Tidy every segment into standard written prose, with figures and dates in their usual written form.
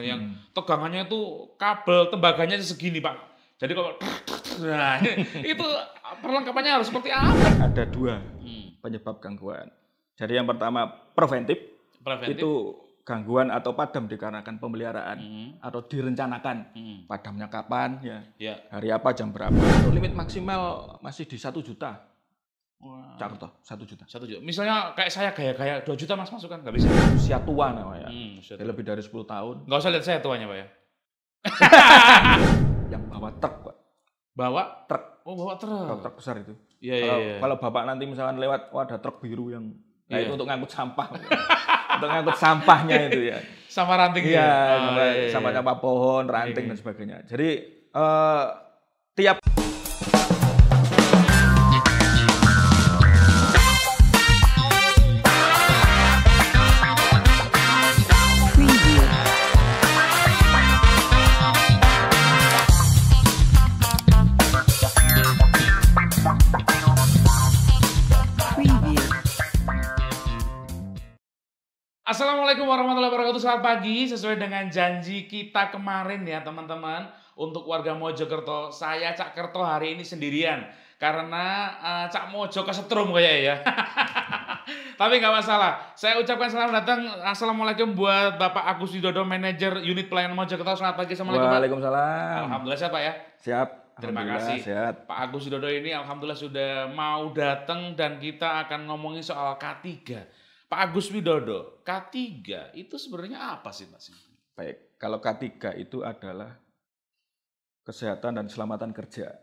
Yang tegangannya itu kabel tembaganya segini, Pak. Jadi kalau nah itu perlengkapannya harus seperti apa? Ada dua penyebab gangguan. Jadi yang pertama preventif. Itu gangguan atau padam dikarenakan pemeliharaan atau direncanakan padamnya kapan ya, hari apa jam berapa. Untuk limit maksimal masih di 1 juta. Wah. Contoh 1 juta. 1 juta. Misalnya kayak saya gaya-gaya 2 juta Mas masukkan nggak bisa? Usia tua namanya. Lebih dari 10 tahun. Nggak usah lihat saya tuanya, Pak ya. Yang bawa truk, Pak. Bawa truk. Oh, bawa truk. Truk besar itu. Iya. Kalau Bapak nanti misalkan lewat, ada truk biru yang itu untuk ngangkut sampah. Untuk ngangkut sampahnya itu ya. Sama ranting sama pohon, ranting dan sebagainya. Jadi tiap Assalamualaikum warahmatullahi wabarakatuh. Selamat pagi. Sesuai dengan janji kita kemarin ya teman-teman, untuk warga Mojokerto, saya Cak Kerto hari ini sendirian karena Cak Mojo kesetrum kayak ya. Tapi nggak masalah. Saya ucapkan selamat datang. Assalamualaikum buat Bapak Agus Widodo, manajer unit pelayanan Mojokerto. Selamat pagi. Assalamualaikum. Waalaikumsalam. Alhamdulillah sehat Pak ya. Siap. Terima kasih. Sehat. Pak Agus Widodo ini alhamdulillah sudah mau datang dan kita akan ngomongin soal K3. Pak Agus Widodo, K3 itu sebenarnya apa sih, Pak? Baik, kalau K3 itu adalah kesehatan dan keselamatan kerja.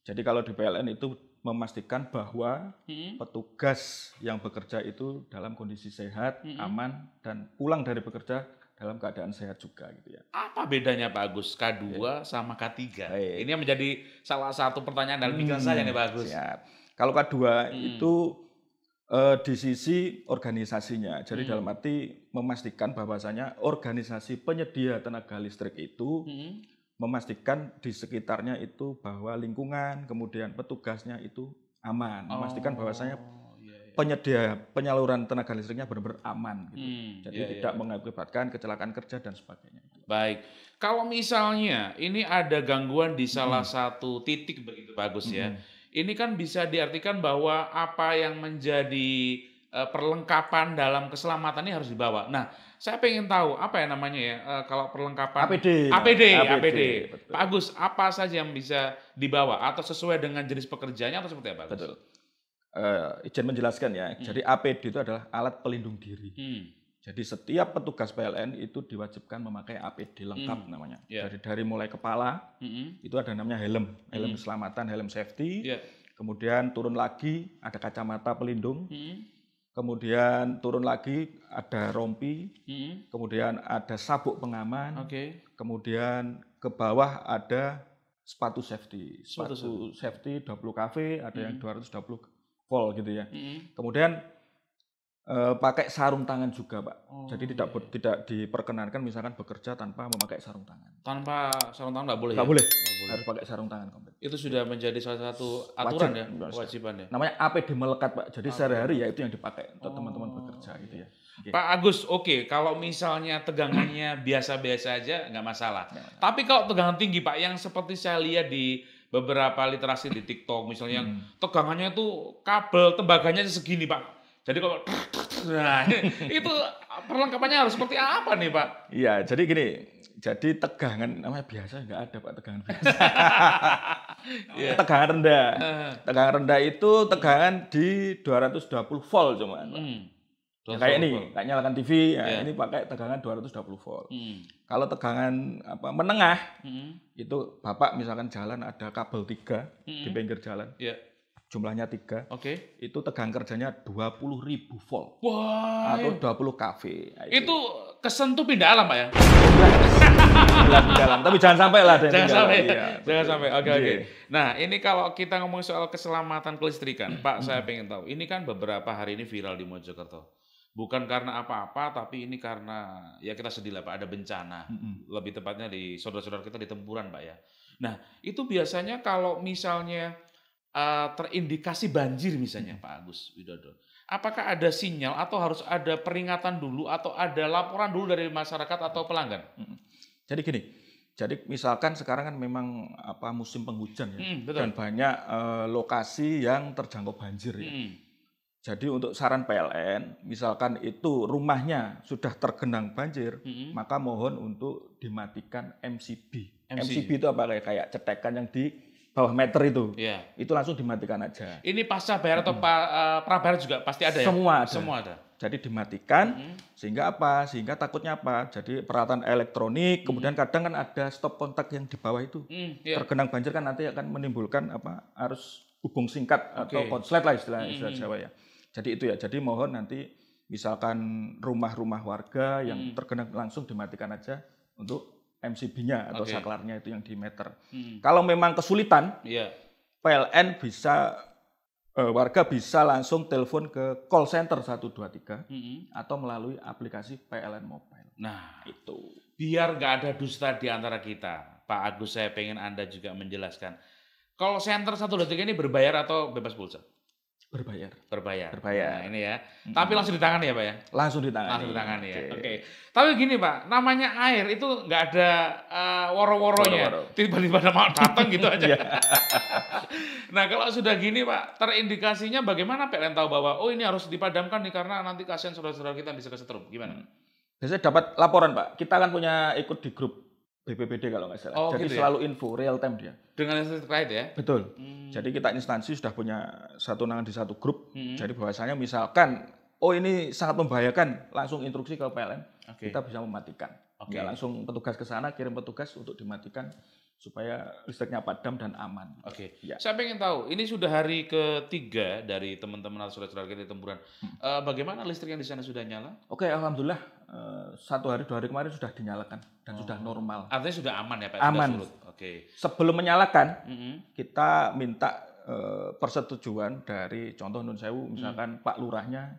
Jadi kalau di PLN itu memastikan bahwa petugas yang bekerja itu dalam kondisi sehat, aman, dan pulang dari bekerja dalam keadaan sehat juga gitu ya. Apa bedanya Pak Agus, K2 sama K3? Ini yang menjadi salah satu pertanyaan dalam pikiran saya nih Pak Agus. Siap. Kalau K2 itu di sisi organisasinya, jadi dalam arti memastikan bahwasanya organisasi penyedia tenaga listrik itu memastikan di sekitarnya itu bahwa lingkungan, kemudian petugasnya itu aman, memastikan bahwasanya penyaluran tenaga listriknya benar-benar aman, gitu. Jadi tidak mengakibatkan kecelakaan kerja dan sebagainya. Baik, kalau misalnya ini ada gangguan di salah satu titik begitu Pak Agus ya. Ini kan bisa diartikan bahwa apa yang menjadi perlengkapan dalam keselamatan ini harus dibawa. Nah, saya pengen tahu apa ya namanya ya kalau perlengkapan APD. Pak Agus, apa saja yang bisa dibawa atau sesuai dengan jenis pekerjaannya atau seperti apa? Betul. Izin menjelaskan ya. Jadi APD itu adalah alat pelindung diri. Jadi setiap petugas PLN itu diwajibkan memakai APD lengkap namanya. Dari mulai kepala, itu ada namanya helm keselamatan, helm safety. Kemudian turun lagi ada kacamata pelindung. Kemudian turun lagi ada rompi. Kemudian ada sabuk pengaman. Kemudian ke bawah ada sepatu safety. Sepatu safety 20 kV, ada yang 220 volt gitu ya. Kemudian pakai sarung tangan juga, Pak. Jadi tidak diperkenankan misalkan bekerja tanpa memakai sarung tangan. Tanpa sarung tangan nggak boleh? Nggak boleh. Harus pakai sarung tangan komplit. Itu sudah menjadi salah satu aturan ya, kewajiban ya. Namanya APD melekat, Pak. Jadi sehari-hari ya itu yang dipakai untuk teman-teman bekerja gitu ya. Pak Agus, kalau misalnya tegangannya biasa-biasa aja nggak masalah. Tapi kalau tegangan tinggi, Pak, yang seperti saya lihat di beberapa literasi di TikTok misalnya, yang tegangannya itu kabel tembaganya segini, Pak. Jadi kalau nah itu perlengkapannya harus seperti apa nih Pak? Iya, jadi gini, jadi tegangan namanya biasa nggak ada Pak tegangan biasa. Tegangan rendah. Tegangan rendah itu tegangan di 220 volt cuman. Ya, kayak ini, kayak nyalakan TV, ya, ini pakai tegangan 220 volt. Kalau tegangan menengah, itu Bapak misalkan jalan ada kabel 3 di pinggir jalan. Jumlahnya 3, itu tegangan kerjanya 20.000 volt. Wah, atau 20 kV. Itu kesentuh pindah alam Pak ya? Pindah alam, tapi jangan sampai lah. Jangan sampai. Oke. Nah ini kalau kita ngomong soal keselamatan kelistrikan, Pak saya pengen tahu. Ini kan beberapa hari ini viral di Mojokerto. Bukan karena apa-apa, tapi ini karena ya kita sedih lah Pak, ada bencana. Lebih tepatnya di saudara-saudara kita di Tempuran Pak ya. Nah itu biasanya kalau misalnya terindikasi banjir misalnya Pak Agus Widodo, apakah ada sinyal atau harus ada peringatan dulu atau ada laporan dulu dari masyarakat atau pelanggan? Jadi gini, jadi misalkan sekarang kan memang musim penghujan ya, dan banyak lokasi yang terjangkau banjir ya. Jadi untuk saran PLN, misalkan itu rumahnya sudah tergenang banjir, maka mohon untuk dimatikan MCB. MCB itu apa, kayak cetekan yang di bawah meter itu. Itu langsung dimatikan aja. Ini pasca bayar atau prabayar juga pasti ada ya? Semua ada. Jadi dimatikan, sehingga apa? Sehingga takutnya apa? Jadi peralatan elektronik, kemudian kadang kan ada stop kontak yang di bawah itu. Tergenang banjir kan nanti akan menimbulkan arus hubung singkat atau konslet lah istilah Jawa ya. Jadi itu ya, jadi mohon nanti misalkan rumah-rumah warga yang tergenang langsung dimatikan aja untuk MCB-nya atau saklarnya itu yang di meter. Kalau memang kesulitan, PLN bisa, warga bisa langsung telepon ke call center 123 atau melalui aplikasi PLN Mobile. Nah, itu biar nggak ada dusta di antara kita. Pak Agus, saya pengen Anda juga menjelaskan. Call center 123 ini berbayar atau bebas pulsa? Berbayar. Nah, ini ya. Tapi langsung ditangani ya Pak ya? Langsung ditangani ya. Oke. Tapi gini Pak, namanya air itu nggak ada woro-woronya. Tiba-tiba mau datang gitu aja. Nah kalau sudah gini Pak, terindikasinya bagaimana PLN tahu bahwa ini harus dipadamkan nih karena nanti kasihan saudara-saudara kita bisa kesetrum. Gimana? Biasanya dapat laporan Pak. Kita kan punya ikut di grup BPBD kalau nggak salah. Jadi gitu selalu info real time dia. Dengan listrik terkait ya? Betul. Jadi kita instansi sudah punya satu nangan di satu grup. Jadi bahwasanya misalkan ini sangat membahayakan, langsung instruksi ke PLN. Kita bisa mematikan. Ya, langsung petugas ke sana, kirim petugas untuk dimatikan supaya listriknya padam dan aman. Ya. Saya pengen tahu, ini sudah hari ketiga dari teman-teman atau saudara-saudara kita di Temburan. Bagaimana listrik yang di sana sudah nyala? Alhamdulillah 1 hari 2 hari kemarin sudah dinyalakan dan sudah normal. Artinya sudah aman ya Pak? Aman. Sebelum menyalakan, kita minta persetujuan dari contoh Nun Sewu, misalkan Pak Lurahnya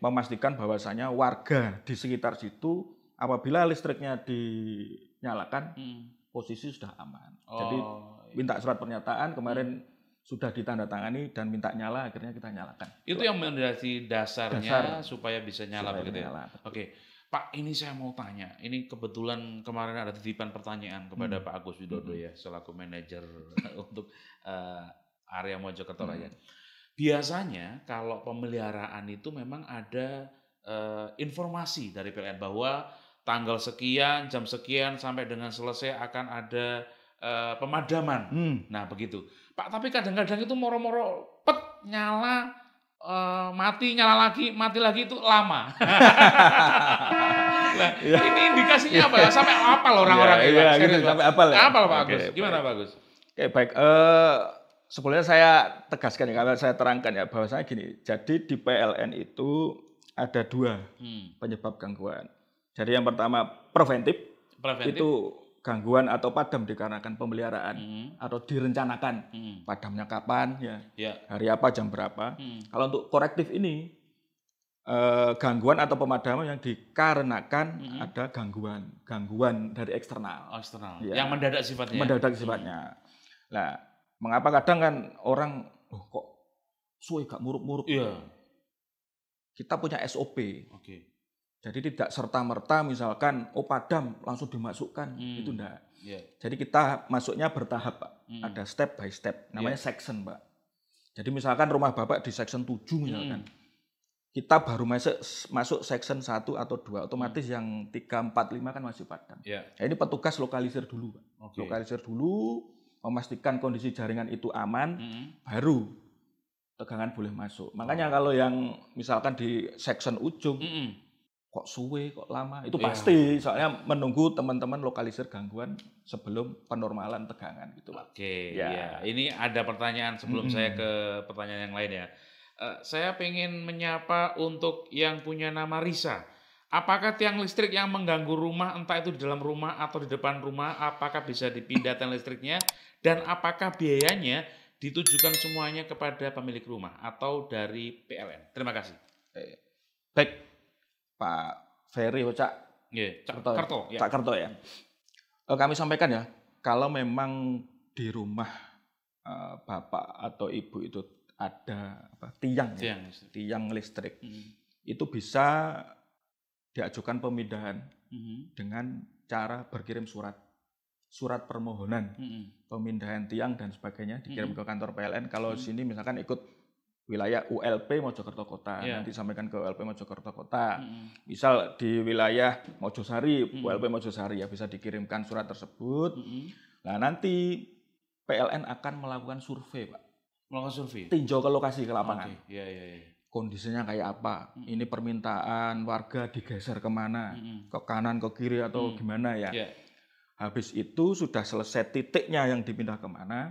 memastikan bahwasanya warga di sekitar situ apabila listriknya dinyalakan, posisi sudah aman. Jadi minta surat pernyataan kemarin sudah ditandatangani dan minta nyala, akhirnya kita nyalakan. Itu yang menjadi dasarnya supaya bisa nyala begitu ya. Pak, ini saya mau tanya. Ini kebetulan kemarin ada titipan pertanyaan kepada Pak Agus Widodo ya, selaku manajer untuk area Mojokerto Raya. Biasanya kalau pemeliharaan itu memang ada informasi dari PLN bahwa tanggal sekian, jam sekian sampai dengan selesai akan ada pemadaman. Nah begitu. Pak, tapi kadang-kadang itu moro-moro nyala, mati, nyala lagi, mati lagi itu lama. Nah, ini indikasinya apa ya? Sampai apal orang-orang gitu, sampai apal ya? Apal Pak Agus. Gimana Pak Agus? Baik. Sebelumnya saya tegaskan ya, kalau saya terangkan ya, bahwasanya gini. Jadi di PLN itu ada 2 penyebab gangguan. Jadi yang pertama preventif. Itu gangguan atau padam dikarenakan pemeliharaan atau direncanakan padamnya kapan ya, hari apa, jam berapa. Kalau untuk korektif ini gangguan atau pemadaman yang dikarenakan ada gangguan dari eksternal. Yang mendadak sifatnya. Nah, mengapa kadang kan orang kok suwe gak murup-murup. Kita punya SOP. Jadi tidak serta-merta misalkan padam langsung dimasukkan, itu enggak. Jadi kita masuknya bertahap Pak, ada step by step, namanya section Pak. Jadi misalkan rumah Bapak di section 7 misalkan, kita baru masuk section 1 atau 2, otomatis yang 3, 4, 5 kan masih padam. Nah, ini petugas lokalisir dulu Pak. Lokalisir dulu, memastikan kondisi jaringan itu aman, baru tegangan boleh masuk. Makanya kalau yang misalkan di section ujung, kok suwe, kok lama, itu pasti soalnya menunggu teman-teman lokalisir gangguan sebelum penormalan tegangan gitu Pak. Ini ada pertanyaan sebelum saya ke pertanyaan yang lain ya. Saya pengen menyapa untuk yang punya nama Risa. Apakah tiang listrik yang mengganggu rumah, entah itu di dalam rumah atau di depan rumah, apakah bisa dipindah tiang listriknya? Dan apakah biayanya ditujukan semuanya kepada pemilik rumah atau dari PLN? Terima kasih. Baik. Pak Ferry, Cak Kerto ya. Kami sampaikan ya, kalau memang di rumah Bapak atau Ibu itu ada tiang listrik. Itu bisa diajukan pemindahan dengan cara berkirim surat permohonan pemindahan tiang dan sebagainya dikirim ke kantor PLN. Kalau sini misalkan ikut wilayah ULP Mojokerto Kota, nanti sampaikan ke ULP Mojokerto Kota. Misal di wilayah Mojosari, ULP Mojosari ya bisa dikirimkan surat tersebut. Nah, nanti PLN akan melakukan survei, Pak. Melakukan survei. Tinjau ke lokasi, ke lapangan. Iya. Kondisinya kayak apa? Ini permintaan warga digeser kemana? Ke kanan, ke kiri atau gimana ya? Habis itu sudah selesai titiknya yang dipindah kemana,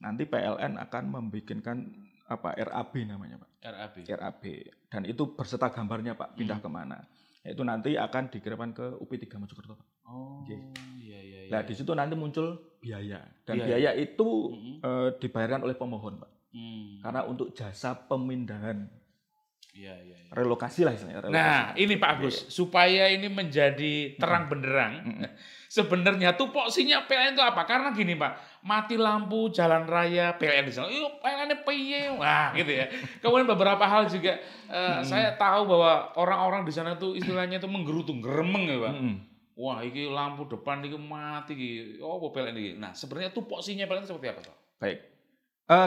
nanti PLN akan membikinkan RAB namanya, Pak. RAB. Dan itu berserta gambarnya, Pak, pindah kemana. Itu nanti akan dikirimkan ke UP3 Mojokerto, Pak. Iya. Nah, di situ nanti muncul biaya. Dan biaya itu dibayarkan oleh pemohon, Pak. Karena untuk jasa pemindahan. Relokasi lah istilahnya. Nah, ini Pak Agus, supaya ini menjadi terang benderang. Sebenarnya tupoksinya PLN itu apa? Karena gini Pak, mati lampu jalan raya PLN di sana. PLN piye? Wah, gitu ya. Kemudian beberapa hal juga saya tahu bahwa orang-orang di sana tuh istilahnya itu menggerutu, geremeng ya Pak. Wah, ini lampu depan ini mati iki. Oh, PLN ini. Nah, sebenarnya tupoksinya PLN itu seperti apa, Pak? Baik.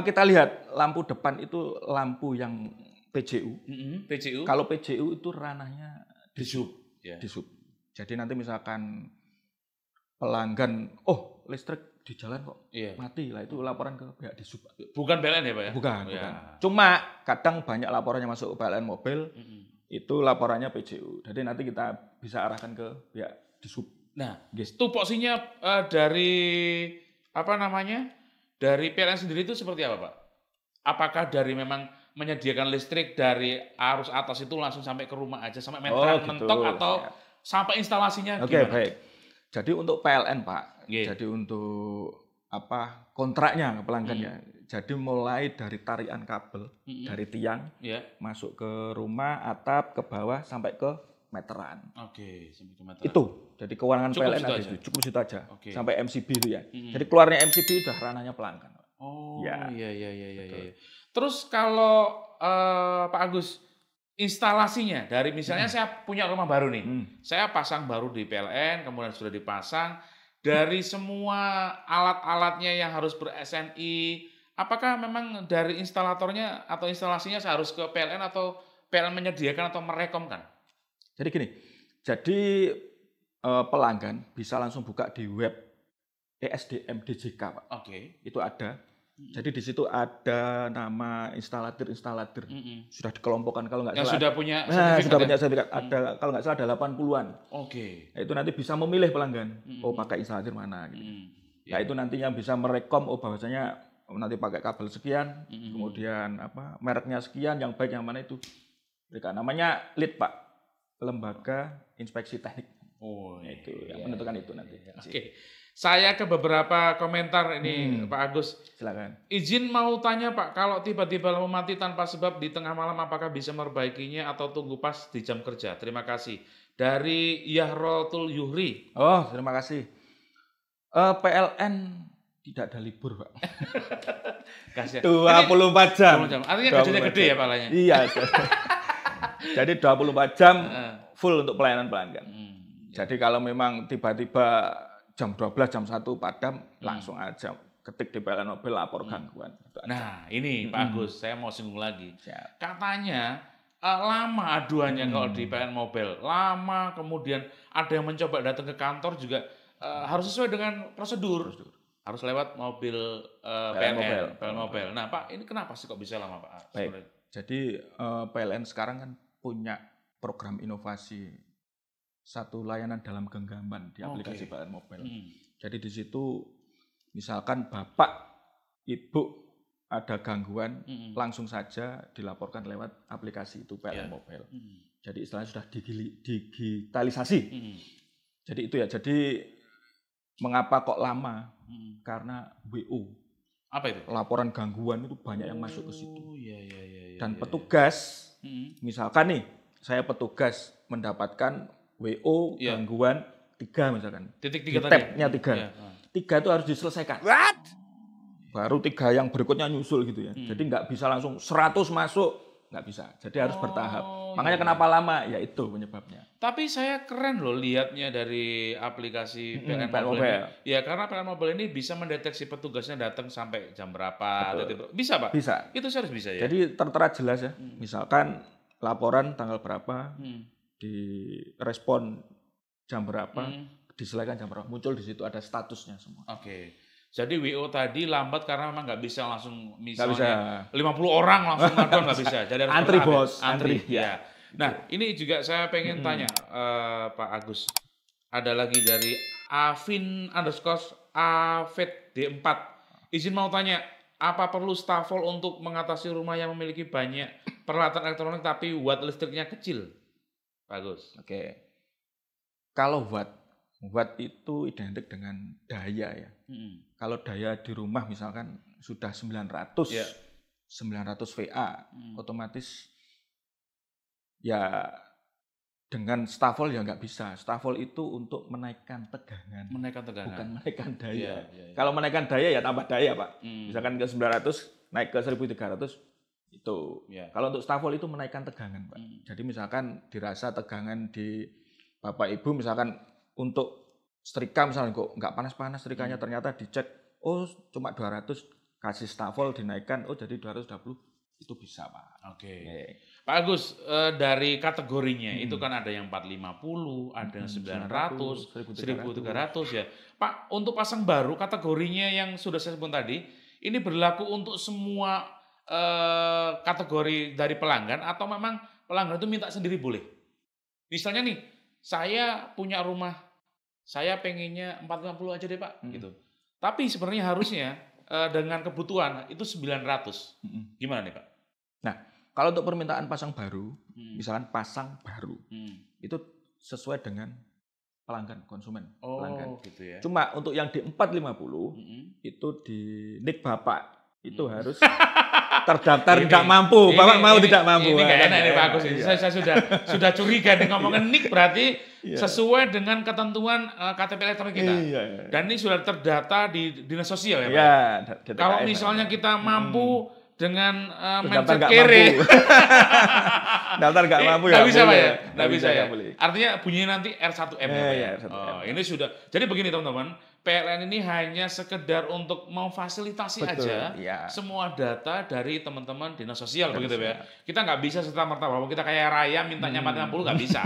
Kita lihat lampu depan itu lampu yang PJU. PJU. Kalau PJU itu ranahnya Disub. Disub. Jadi nanti misalkan pelanggan, listrik di jalan kok mati lah, itu laporan ke pihak Disub. Bukan PLN ya Pak ya? Bukan. Cuma kadang banyak laporannya masuk ke PLN mobil, itu laporannya PJU. Jadi nanti kita bisa arahkan ke pihak Disub. Nah, tupoksinya dari dari PLN sendiri itu seperti apa Pak? Apakah dari memang menyediakan listrik dari arus atas itu langsung sampai ke rumah aja, sampai meteran mentok atau sampai instalasinya gimana? Baik. Jadi untuk PLN Pak, jadi untuk kontraknya ke pelanggannya. Jadi mulai dari tarian kabel dari tiang masuk ke rumah, atap, ke bawah sampai ke meteran. Sampai ke meteran. Itu. Jadi kewenangan PLN ada itu. Cukup situ aja. Sampai MCB itu ya. Jadi keluarnya MCB udah ranahnya pelanggan. Iya. Terus kalau Pak Agus, instalasinya dari misalnya saya punya rumah baru nih, saya pasang baru di PLN, kemudian sudah dipasang, dari semua alat-alatnya yang harus ber-SNI, apakah memang dari instalatornya atau instalasinya saya harus ke PLN atau PLN menyediakan atau merekomkan? Jadi gini, pelanggan bisa langsung buka di web ESDM DJK, Pak. Itu ada. Jadi di situ ada nama instalatir. Sudah dikelompokkan kalau nggak salah. Sudah punya sertifikat. Ada kalau nggak salah ada 80-an. Nah, itu nanti bisa memilih pelanggan. Pakai instalatir mana gitu. Nah, itu nantinya bisa merekom bahwasanya nanti pakai kabel sekian, kemudian mereknya sekian, yang baik yang mana itu. Namanya LIT, Pak. Lembaga Inspeksi Teknik. Itu yang menentukan itu nanti. Saya ke beberapa komentar ini Pak Agus. Silakan. Izin mau tanya Pak, kalau tiba-tiba lampu mati tanpa sebab di tengah malam, apakah bisa merbaikinya atau tunggu pas di jam kerja? Terima kasih. Dari Yahrotul Yuhri. Terima kasih. PLN tidak ada libur, Pak. 24 jam. Artinya gajinya gede ya Pak Lanya? Iya. Jadi 24 jam full untuk pelayanan pelanggan. Jadi kalau memang tiba-tiba jam 12, jam 1 padam, langsung aja ketik di PLN mobil, lapor gangguan. Nah, ini Pak Agus, saya mau singgung lagi. Katanya lama aduannya kalau di PLN mobil. Lama, kemudian ada yang mencoba datang ke kantor juga harus sesuai dengan prosedur. Harus lewat mobil PLN mobil. Nah Pak, ini kenapa sih kok bisa lama Pak? Baik, jadi PLN sekarang kan punya program inovasi satu layanan dalam genggaman di aplikasi PLN Mobile. Jadi di situ misalkan Bapak, Ibu ada gangguan, langsung saja dilaporkan lewat aplikasi itu PLN Mobile. Jadi istilahnya sudah digitalisasi. Jadi itu ya. Jadi mengapa kok lama? Karena WO. Apa itu? Laporan gangguan itu banyak yang masuk ke situ. Dan petugas, misalkan nih, saya petugas mendapatkan WO gangguan 3 misalkan. Titik 3 tadi. Tab-nya 3. 3 itu harus diselesaikan. Baru 3 yang berikutnya nyusul gitu ya. Jadi nggak bisa langsung 100 masuk, nggak bisa. Jadi harus bertahap. Makanya kenapa lama? Ya itu penyebabnya. Tapi saya keren loh lihatnya dari aplikasi PLN Mobile ini. Ya karena PLN Mobile ini bisa mendeteksi petugasnya datang sampai jam berapa. Bisa Pak? Bisa. Itu harus bisa ya? Jadi tertera jelas ya. Misalkan laporan tanggal berapa, direspon jam berapa, diselesaikan jam berapa. Muncul di situ ada statusnya semua. Oke. Jadi WO tadi lambat karena memang nggak bisa langsung misalnya 50 orang langsung ngaduan nggak bisa. Jadi harus antri bos, antri. Ya. Nah ini juga saya pengen tanya Pak Agus. Ada lagi dari Avin_Avet D4. Izin mau tanya, apa perlu stafol untuk mengatasi rumah yang memiliki banyak peralatan elektronik tapi watt listriknya kecil? Pak Agus. Oke. Kalau watt itu identik dengan daya ya. Kalau daya di rumah misalkan sudah 900 VA, otomatis ya dengan stafol ya nggak bisa. Stafol itu untuk menaikkan tegangan. Bukan menaikkan daya. Kalau menaikkan daya ya tambah daya Pak. Misalkan ke 900 naik ke 1300 itu. Kalau untuk stafol itu menaikkan tegangan Pak. Jadi misalkan dirasa tegangan di Bapak Ibu misalkan untuk setrika misalnya kok nggak panas-panas setrikanya ternyata dicek cuma 200 kasih stafol dinaikkan jadi 220 itu bisa Pak. Oke. Pak Agus dari kategorinya itu kan ada yang 450, ada yang 900, 1300 ya. Pak untuk pasang baru kategorinya yang sudah saya sebut tadi ini berlaku untuk semua kategori dari pelanggan atau memang pelanggan itu minta sendiri boleh? Misalnya nih saya punya rumah saya pengennya 450 aja deh Pak, gitu. Tapi sebenarnya harusnya dengan kebutuhan itu 900. Gimana nih Pak? Nah, kalau untuk permintaan pasang baru, misalkan pasang baru, itu sesuai dengan pelanggan, konsumen. Pelanggan. Gitu ya. Cuma untuk yang di 450, itu di NIK Bapak, itu harus terdaftar tidak mampu. Bapak mau tidak mampu. Ini nggak enak nih Pak Agus. Saya sudah curiga nih ngomongin NIK berarti sesuai dengan ketentuan KTP elektronik kita. Dan ini sudah terdata di Dinas Sosial ya Pak? Kalau misalnya kita mampu dengan mindset kere. Daftar nggak mampu ya? Nggak bisa Pak ya? Nggak bisa ya? Artinya bunyinya nanti R1M ya Pak? Ini sudah. Jadi begini teman-teman. PLN ini hanya sekedar untuk memfasilitasi aja semua data dari teman-teman dinas sosial begitu ya. Kita nggak bisa serta-merta bahwa kita kayak raya mintanya 450 nggak bisa.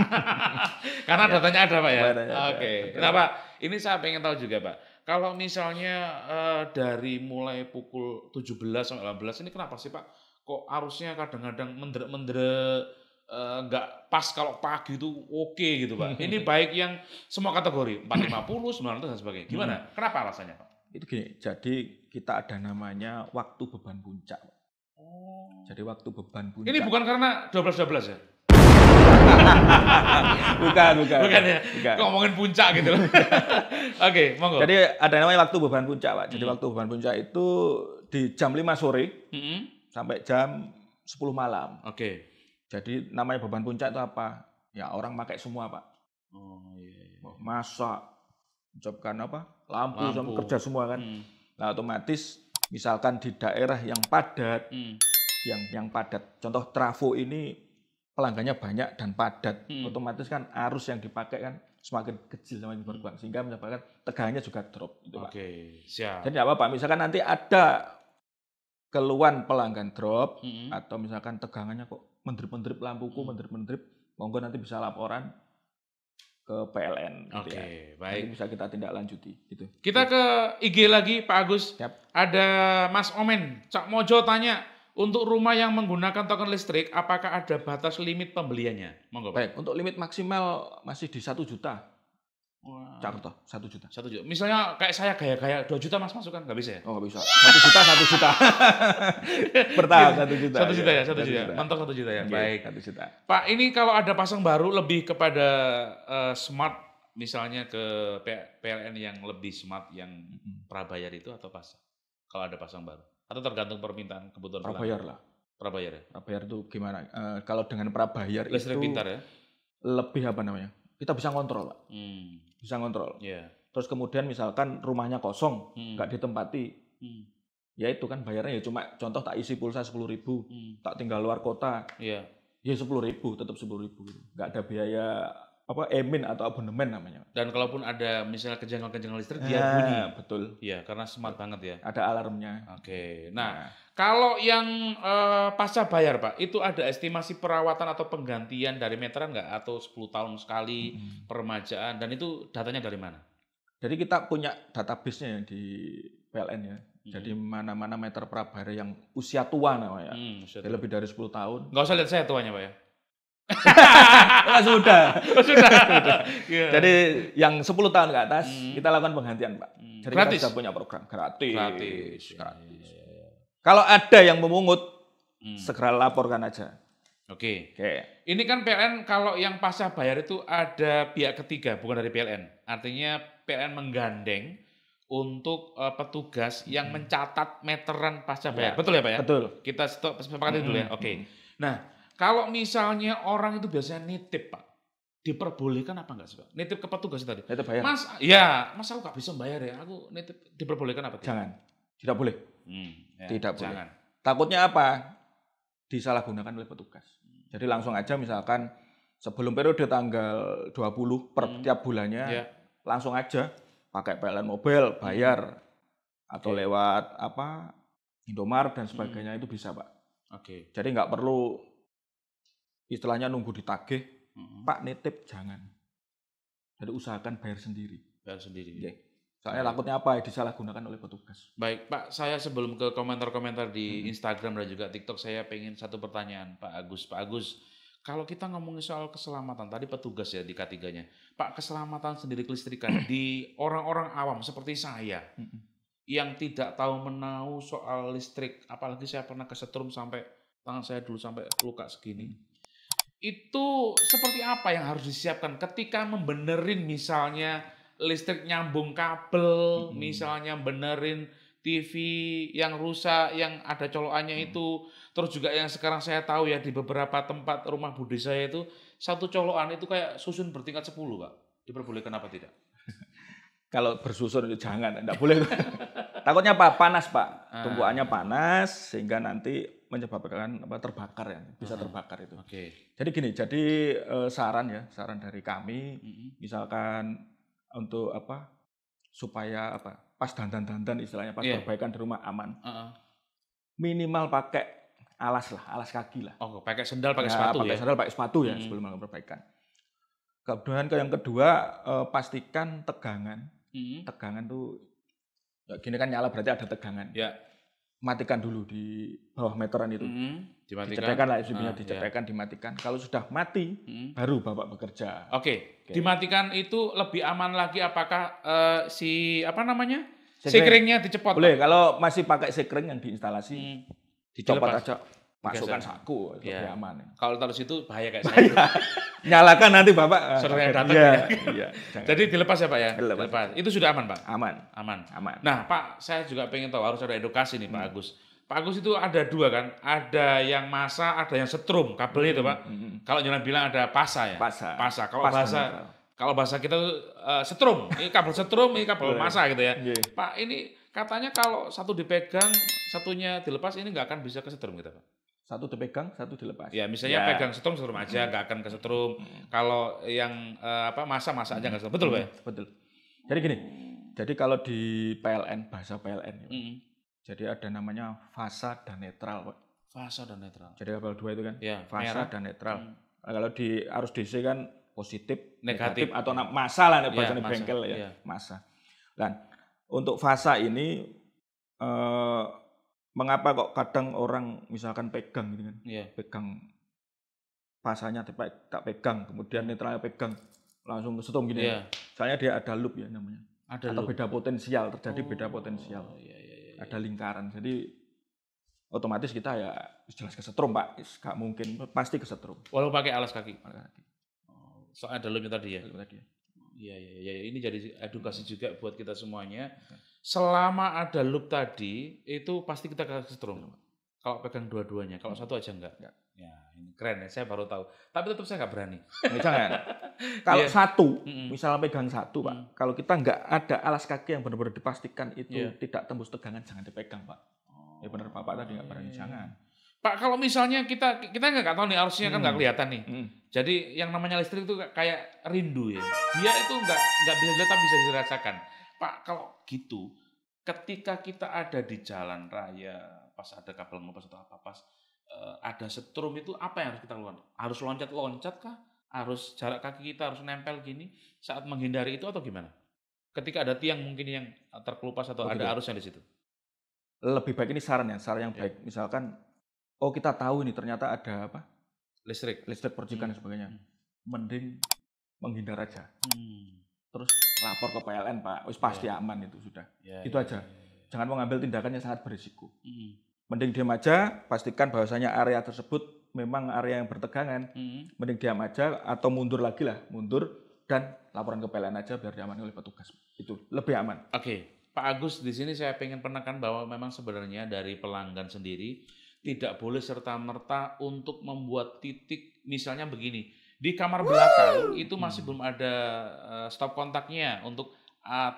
Karena datanya ada Pak ya. Oke. Nah Pak, ini saya pengen tahu juga Pak. Kalau misalnya dari mulai pukul 17 sampai 18 ini kenapa sih Pak? Kok arusnya kadang-kadang mendere nggak pas kalau pagi itu oke gitu Pak. Ini baik yang semua kategori 450, 900 dan sebagainya. Gimana? Kenapa alasannya Pak? Itu gini, jadi kita ada namanya waktu beban puncak. Jadi waktu beban puncak. Ini bukan karena 12-12 ya? bukan ya? Bukan. Ngomongin puncak gitu loh. Oke, monggo. Jadi ada namanya waktu beban puncak Pak. Jadi waktu beban puncak itu di jam 5 sore sampai jam 10 malam. Oke. Jadi namanya beban puncak itu apa? Ya orang pakai semua Pak. Masak, ucapkan apa? Lampu. Sama kerja semua kan. Nah otomatis misalkan di daerah yang padat, yang padat. Contoh trafo ini pelanggannya banyak dan padat. Otomatis kan arus yang dipakai kan semakin kecil semakin berkurang sehingga menyebabkan tegangannya juga drop. Gitu, Pak. Siap. Jadi apa Pak? Misalkan nanti ada keluhan pelanggan drop atau misalkan tegangannya kok mendrip lampuku, mendrip, monggo nanti bisa laporan ke PLN. Gitu baik. Nanti bisa kita tindak lanjuti. Gitu. Kita ke IG lagi Pak Agus. Ada Mas Omen, Cak Mojo tanya, untuk rumah yang menggunakan token listrik, apakah ada batas limit pembeliannya? Monggo Pak. Baik, untuk limit maksimal masih di 1 juta. Contoh 1 juta. 1 juta. Misalnya kayak saya gaya-gaya 2 juta Mas masukkan nggak bisa ya? Oh nggak bisa. 1 juta 1 juta. Bertahap 1 juta. 1 juta ya, 1 juta. Mentok 1 juta ya. Baik. 1 juta. Pak, ini kalau ada pasang baru lebih kepada smart misalnya ke PLN yang lebih smart yang prabayar itu atau pasang? Kalau ada pasang baru atau tergantung permintaan kebutuhan prabayar lah. Prabayar ya. Prabayar itu gimana? Kalau dengan prabayar listrik itu pintar ya. Lebih apa namanya? Kita bisa kontrol, Pak. Bisa kontrol. Terus kemudian misalkan rumahnya kosong, nggak ditempati. Ya itu kan bayarnya ya cuma contoh tak isi pulsa 10.000, tak tinggal luar kota. Iya. Ya 10.000, tetap 10.000 gitu. Nggak ada biaya apa emin atau abonemen namanya. Dan kalaupun ada misalnya kejanggalan listrik dia bunyi. Betul. Iya, karena smart banget ya. Ada alarmnya. Oke. Nah, kalau yang pasca bayar Pak, itu ada estimasi perawatan atau penggantian dari meteran nggak? Atau 10 tahun sekali peremajaan, dan itu datanya dari mana? Jadi kita punya database-nya ya di PLN ya. Jadi mana-mana meter prabayar yang usia tua namanya. Jadi lebih dari 10 tahun. Nggak usah lihat saya tuanya Pak ya. Sudah. Sudah. Yeah. Jadi yang 10 tahun ke atas kita lakukan penggantian Pak. Jadi gratis. Kita sudah punya program gratis. Gratis. Kalau ada yang memungut, segera laporkan aja. Oke. Ini kan PLN kalau yang pasca bayar itu ada pihak ketiga, bukan dari PLN. Artinya PLN menggandeng untuk petugas yang mencatat meteran pasca bayar. Betul ya Pak ya? Betul. Kita sepakati dulu ya. Oke. Nah, kalau misalnya orang itu biasanya nitip Pak, diperbolehkan apa enggak sih Pak? Nitip ke petugas tadi. Nitip bayar. Mas aku nggak bisa bayar ya. Aku nitip, diperbolehkan apa? Jangan. Tidak boleh. Tidak boleh. Jangan. Takutnya apa? Disalahgunakan oleh petugas. Jadi langsung aja misalkan sebelum periode tanggal 20 per tiap bulannya, langsung aja pakai PLN Mobile bayar atau lewat apa Indomaret dan sebagainya itu bisa Pak. Oke. Jadi nggak perlu istilahnya nunggu ditagih, Pak nitip jangan. Jadi usahakan bayar sendiri. Bayar sendiri. Soalnya takutnya apa? Disalahgunakan oleh petugas. Baik Pak, saya sebelum ke komentar-komentar di Instagram dan juga TikTok, saya pengen satu pertanyaan Pak Agus. Pak Agus, kalau kita ngomongin soal keselamatan, tadi petugas ya di K3-nya. Pak, keselamatan sendiri kelistrikan di orang-orang awam seperti saya, yang tidak tahu menahu soal listrik, apalagi saya pernah kesetrum sampai tangan saya dulu sampai luka segini. Itu seperti apa yang harus disiapkan ketika membenerin misalnya listrik nyambung kabel, misalnya benerin TV yang rusak, yang ada colokannya itu. Terus juga yang sekarang saya tahu ya di beberapa tempat rumah budi saya itu, satu colokan itu kayak susun bertingkat 10 Pak. Diperbolehkan apa tidak? Kalau bersusun itu jangan, enggak boleh. Takutnya apa? Panas Pak. Tumpuannya panas sehingga nanti menyebabkan terbakar ya, bisa terbakar itu. Jadi gini, saran dari kami, misalkan untuk apa supaya pas dandan istilahnya pas perbaikan di rumah aman, minimal pakai alas kaki lah. Pakai sendal, pakai sepatu ya. Pakai sendal, pakai sepatu ya sebelum melakukan perbaikan. Kemudian yang kedua pastikan tegangan. Tegangan tuh gini kan nyala berarti ada tegangan. Ya. Matikan dulu di bawah meteran itu. Dicetekan lah USB-nya, dicetekan, dimatikan. Kalau sudah mati, baru Bapak bekerja. Dimatikan itu lebih aman lagi apakah sekringnya dicepot? Boleh, kalau masih pakai sekring yang diinstalasi, dicopot aja. Masukkan saku, lebih aman. Kalau taruh situ bahaya kayak saya. Nyalakan nanti Bapak. Suruh yang datang ya. Jadi dilepas ya Pak ya? Dilepas. Itu sudah aman Pak? Aman. Nah Pak, saya juga pengen tahu, harus ada edukasi nih Pak Agus. Pak Agus itu ada dua kan? Ada yang massa, ada yang setrum kabelnya itu Pak. Kalau jangan bilang ada pasa ya? Pasa. Kalau bahasa kita setrum. Ini kabel setrum, ini kabel massa gitu ya. Pak, ini katanya kalau satu dipegang, satunya dilepas, ini nggak akan bisa kesetrum gitu Pak? Satu dipegang, satu dilepas. Ya, misalnya pegang setrum aja, nggak akan kesetrum. Kalau yang massa aja nggak kesetrum. Betul Pak? Betul. Jadi gini, jadi kalau di PLN, bahasa PLN, jadi ada namanya fasa dan netral Pak. Fasa dan netral. Jadi kabel dua itu kan, fasa dan netral. Kalau di arus DC kan positif, negatif atau massa lah bahasanya bengkel ya, massa. Dan untuk fasa ini mengapa kok kadang orang misalkan pegang gitu kan, pegang fasanya tak pegang, kemudian netralnya pegang langsung kesetrum gini. Soalnya dia ada loop ya namanya, atau beda potensial, terjadi beda potensial, ada lingkaran. Jadi otomatis kita ya jelas kesetrum Pak, gak mungkin, pasti kesetrum. Walau pakai alas kaki. Soalnya ada loopnya tadi ya. Iya. Ini jadi edukasi juga buat kita semuanya. Selama ada loop tadi, itu pasti kita kesetrum. Kalau pegang dua-duanya, kalau satu aja enggak. Ya, ini keren ya, saya baru tahu. Tapi tetap saya nggak berani. Jangan. Kalau satu, misalnya pegang satu Pak, kalau kita nggak ada alas kaki yang benar-benar dipastikan itu tidak tembus tegangan, jangan dipegang Pak. Ya benar Bapak tadi nggak berani, jangan. Pak, kalau misalnya kita nggak tahu nih, arusnya kan nggak kelihatan nih. Jadi yang namanya listrik itu kayak rindu ya. Dia itu nggak bisa dilihat tapi bisa dirasakan. Pak, kalau gitu, ketika kita ada di jalan raya, pas ada kabel ngepas atau apa, pas ada setrum itu apa yang harus kita lakukan? Harus loncat-loncat kah? Harus jarak kaki kita harus nempel gini saat menghindari itu atau gimana? Ketika ada tiang mungkin yang terkelupas atau ada arus yang di situ. Lebih baik ini saran yang baik. Misalkan, oh kita tahu ini ternyata ada apa? Listrik percikan dan sebagainya. Mending menghindar aja. Terus lapor ke PLN Pak, wis pasti aman itu sudah. Itu aja. Jangan mengambil tindakan yang sangat berisiko. Mending diam aja, pastikan bahwasanya area tersebut memang area yang bertegangan. Mending diam aja atau mundur lagi lah, mundur dan laporan ke PLN aja biar diamani oleh petugas. Itu lebih aman. Oke. Pak Agus, di sini saya ingin penekan bahwa memang sebenarnya dari pelanggan sendiri tidak boleh serta-merta untuk membuat titik, misalnya begini, di kamar belakang itu masih belum ada stop kontaknya untuk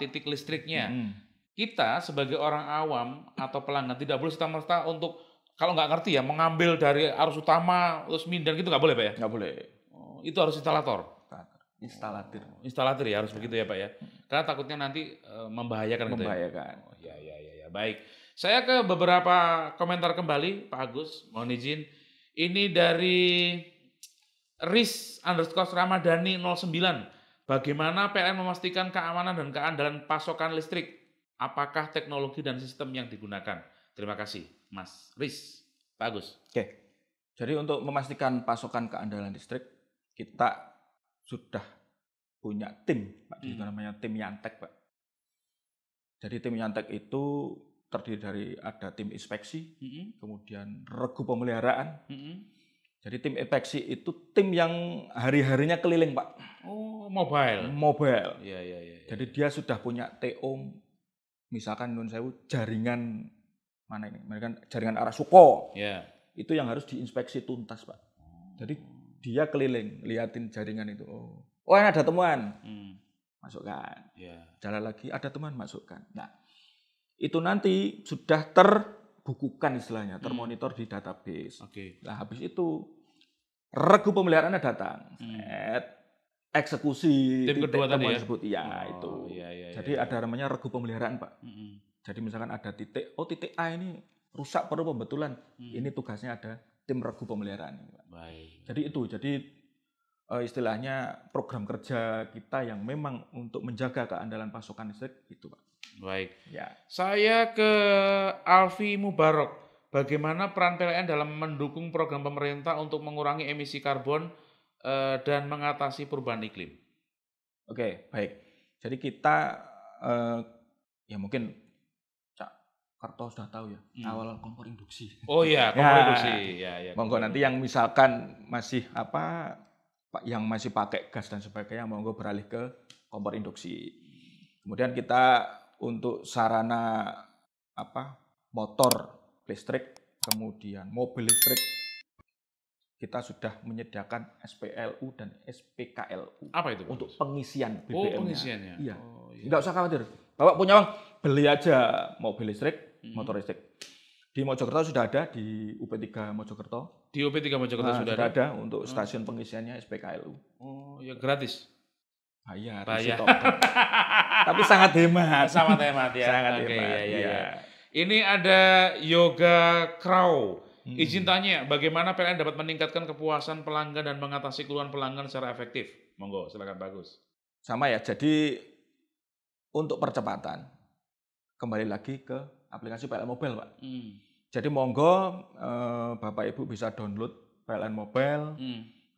titik listriknya. Kita sebagai orang awam atau pelanggan tidak boleh serta-merta untuk, kalau nggak ngerti ya, mengambil dari arus utama terus mindan gitu nggak boleh Pak ya? Nggak boleh. Itu harus instalator. Instalator ya harus begitu ya Pak ya. Karena takutnya nanti membahayakan. Membahayakan. Gitu ya. Ya. Baik. Saya ke beberapa komentar kembali Pak Agus, mohon izin. Ini dari Riz_Ramadhani 09. Bagaimana PLN memastikan keamanan dan keandalan pasokan listrik? Apakah teknologi dan sistem yang digunakan? Terima kasih Mas Riz. Pak Agus. Oke. Jadi untuk memastikan pasokan keandalan listrik, kita sudah punya tim, Pak. Itu namanya tim Yantek, Pak. Jadi tim Yantek itu terdiri dari ada tim inspeksi, kemudian regu pemeliharaan. Jadi tim inspeksi itu tim yang hari-harinya keliling, Pak. Oh, mobile. Iya. Jadi dia sudah punya TO, misalkan nun sewu jaringan mana ini? Mereka jaringan arah Suko. Itu yang harus diinspeksi tuntas, Pak. Jadi dia keliling, liatin jaringan itu. Oh ini ada temuan, masukkan. Jalan lagi, ada temuan, masukkan. Nah, itu nanti sudah terbukukan istilahnya, termonitor di database. Nah, habis itu regu pemeliharaannya datang. Eksekusi tim kedua tadi ya? Tersebut. Itu. Jadi ada namanya regu pemeliharaan, Pak. Jadi misalkan ada titik, titik A ini rusak perlu pembetulan. Ini tugasnya ada tim regu pemeliharaan ini, Pak. Jadi istilahnya program kerja kita yang memang untuk menjaga keandalan pasokan listrik itu, Pak. Baik. Ya. Saya ke Alfi Mubarok. Bagaimana peran PLN dalam mendukung program pemerintah untuk mengurangi emisi karbon dan mengatasi perubahan iklim? Oke, baik. Jadi kita ya mungkin Karto sudah tahu ya, awal kompor induksi. Oh iya, kompor induksi. Ya. Monggo nanti yang misalkan masih yang masih pakai gas dan sebagainya, monggo beralih ke kompor induksi. Kemudian kita untuk sarana motor listrik, kemudian mobil listrik, kita sudah menyediakan SPLU dan SPKLU. Apa itu? Untuk pengisian BBM-nya. Oh, pengisiannya. Iya. Nggak usah khawatir. Bapak punya uang, beli aja mobil listrik, motor listrik. Di Mojokerto sudah ada, di UP3 Mojokerto. Di UP3 Mojokerto sudah ada untuk stasiun pengisiannya SPKLU. Oh, ya gratis. Bayar. Tapi sangat hemat. Sangat hemat ya. Sangat hemat. Iya. Ini ada Yoga Crow. Izin tanya, bagaimana PLN dapat meningkatkan kepuasan pelanggan dan mengatasi keluhan pelanggan secara efektif? Monggo, silakan Bagus. Sama ya, jadi untuk percepatan, kembali lagi ke aplikasi PLN Mobile, Pak. Jadi monggo Bapak Ibu bisa download PLN Mobile.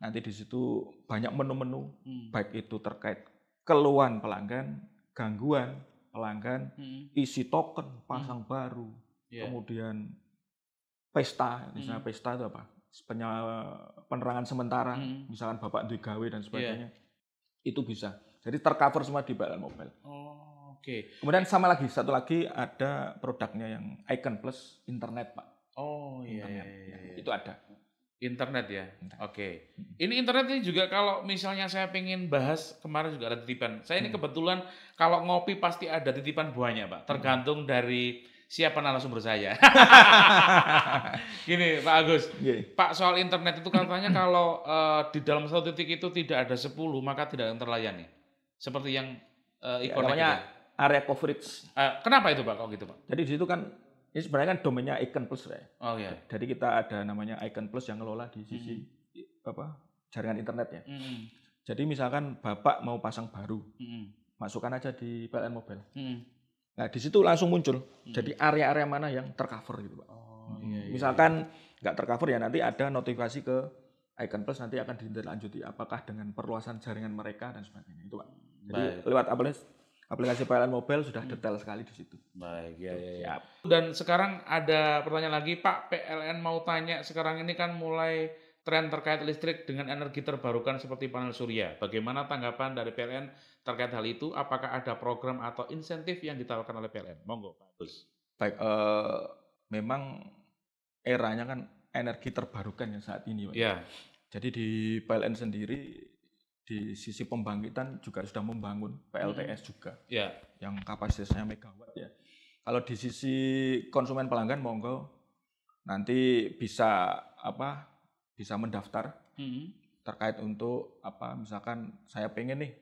Nanti di situ banyak menu-menu, baik itu terkait keluhan pelanggan, gangguan pelanggan, isi token, pasang baru, kemudian pesta, misalnya pesta itu apa? Penerangan sementara, misalkan Bapak gawe dan sebagainya, itu bisa. Jadi tercover semua di PLN Mobile. Kemudian satu lagi ada produknya yang Icon Plus Internet, Pak. Itu ada. Internet ya. Ini internet ini juga kalau misalnya saya pengen bahas, kemarin juga ada titipan. Saya ini kebetulan kalau ngopi pasti ada titipan buahnya, Pak. Tergantung dari siapa narasumber saya. Gini Pak Agus, Pak, soal internet itu katanya kalau di dalam satu titik itu tidak ada 10 maka tidak akan terlayani. Seperti yang namanya area coverage. Kenapa itu Pak, kok gitu Pak? Jadi di situ kan ini sebenarnya kan domainnya Icon Plus ya. Oh iya. Jadi kita ada namanya Icon Plus yang ngelola di sisi jaringan internet ya. Jadi misalkan Bapak mau pasang baru, masukkan aja di PLN Mobile. Nah di situ langsung muncul. Jadi area-area mana yang tercover gitu Pak. Iya. Misalkan nggak tercover ya nanti ada notifikasi ke Icon Plus, nanti akan ditindaklanjuti apakah dengan perluasan jaringan mereka dan sebagainya itu Pak. Jadi lewat aplikasi PLN Mobile sudah detail sekali di situ. Baik, ya. Dan sekarang ada pertanyaan lagi, Pak. PLN mau tanya, sekarang ini kan mulai tren terkait listrik dengan energi terbarukan seperti panel surya. Bagaimana tanggapan dari PLN terkait hal itu? Apakah ada program atau insentif yang ditawarkan oleh PLN? Monggo, Pak Gus. Baik, memang eranya kan energi terbarukan yang saat ini, Pak. Ya. Jadi di PLN sendiri di sisi pembangkitan juga sudah membangun PLTS juga, yang kapasitasnya megawatt ya. Kalau di sisi konsumen pelanggan, monggo nanti bisa mendaftar terkait untuk misalkan saya pengen nih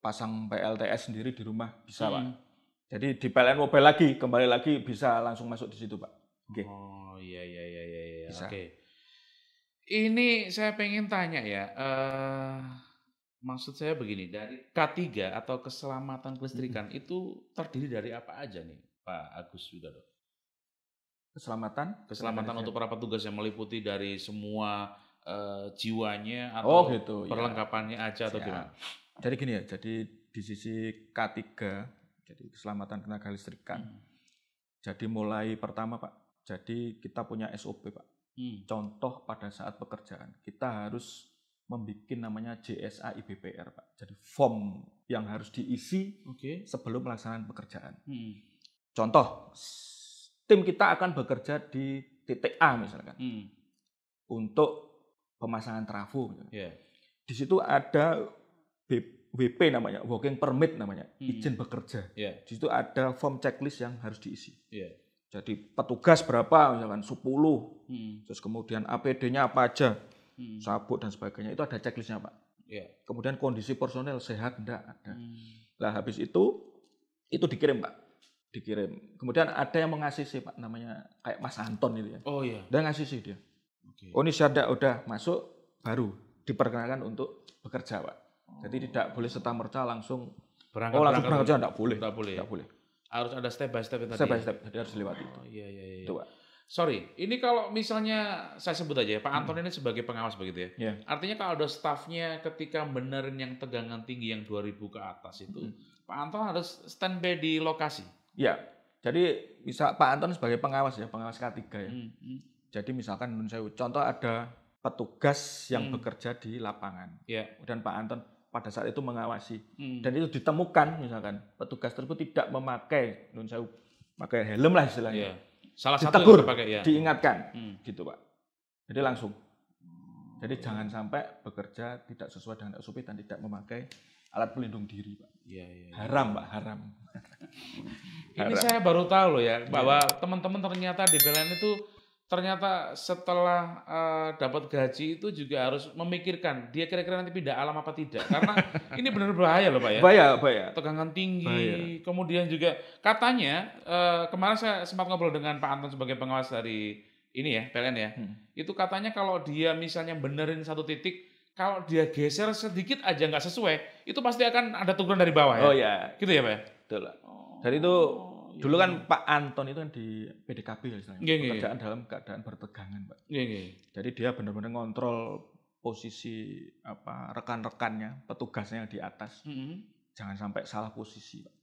pasang PLTS sendiri di rumah bisa Pak. Jadi di PLN Mobile kembali lagi bisa langsung masuk di situ Pak. Okay. Oh iya. Oke. Ini saya pengen tanya ya. Maksud saya begini, dari K3 atau keselamatan kelistrikan itu terdiri dari apa aja nih, Pak Agus Widodo? Keselamatan untuk para petugas yang meliputi dari semua jiwanya atau perlengkapannya aja atau gimana? Jadi gini ya, jadi di sisi K3, jadi keselamatan tenaga listrikan. Jadi mulai pertama Pak, jadi kita punya SOP Pak. Contoh pada saat pekerjaan, kita harus membuat namanya JSA IBPR Pak. Jadi form yang harus diisi sebelum pelaksanaan pekerjaan. Contoh, tim kita akan bekerja di titik A misalkan untuk pemasangan trafo. Di situ ada WP namanya, working permit namanya, izin bekerja. Di situ ada form checklist yang harus diisi. Jadi petugas berapa misalkan 10, terus kemudian APD-nya apa aja. Sabuk dan sebagainya, itu ada checklistnya Pak. Kemudian kondisi personel sehat enggak ada. Nah habis itu dikirim Pak, kemudian ada yang meng-ACC Pak, namanya kayak Mas Anton itu ya. Oh iya. Dia ngasih dia. Oh ini udah masuk, baru diperkenalkan untuk bekerja Pak. Jadi tidak boleh serta-merta langsung berangkat kerja, enggak boleh. Harus ada step by step tadi. Step by step, jadi harus lewati itu. Iya. Itu Pak. Sorry, ini kalau misalnya saya sebut aja ya, Pak Anton ini sebagai pengawas begitu ya. Artinya kalau ada stafnya ketika benerin yang tegangan tinggi yang 2000 ke atas itu, Pak Anton harus standby di lokasi. Ya, jadi bisa Pak Anton sebagai pengawas ya, pengawas K3 ya. Jadi misalkan contoh ada petugas yang bekerja di lapangan, dan Pak Anton pada saat itu mengawasi, dan itu ditemukan misalkan petugas tersebut tidak memakai pakai helm lah istilahnya. Salah satu ditegur, yang pakai, diingatkan, gitu Pak. Jadi langsung. Jadi jangan sampai bekerja tidak sesuai dengan SOP dan tidak memakai alat pelindung diri Pak. Haram Pak, haram. Ini saya baru tahu loh ya, bahwa teman-teman ternyata di PLN itu ternyata setelah dapat gaji itu juga harus memikirkan dia kira-kira nanti pindah alam apa tidak, karena ini benar bahaya loh Pak ya. Bahaya. Tegangan tinggi, kemudian juga katanya kemarin saya sempat ngobrol dengan Pak Anton sebagai pengawas dari ini ya PLN ya, itu katanya kalau dia misalnya benerin satu titik, kalau dia geser sedikit aja nggak sesuai, itu pasti akan ada teguran dari bawah ya. Oh ya, gitu ya Pak ya. Betul. Jadi itu dulu kan Pak Anton itu kan di PDKB ya istilahnya, pekerjaan dalam keadaan bertegangan Pak. Jadi dia benar-benar ngontrol posisi rekan-rekannya, petugasnya yang di atas, jangan sampai salah posisi Pak.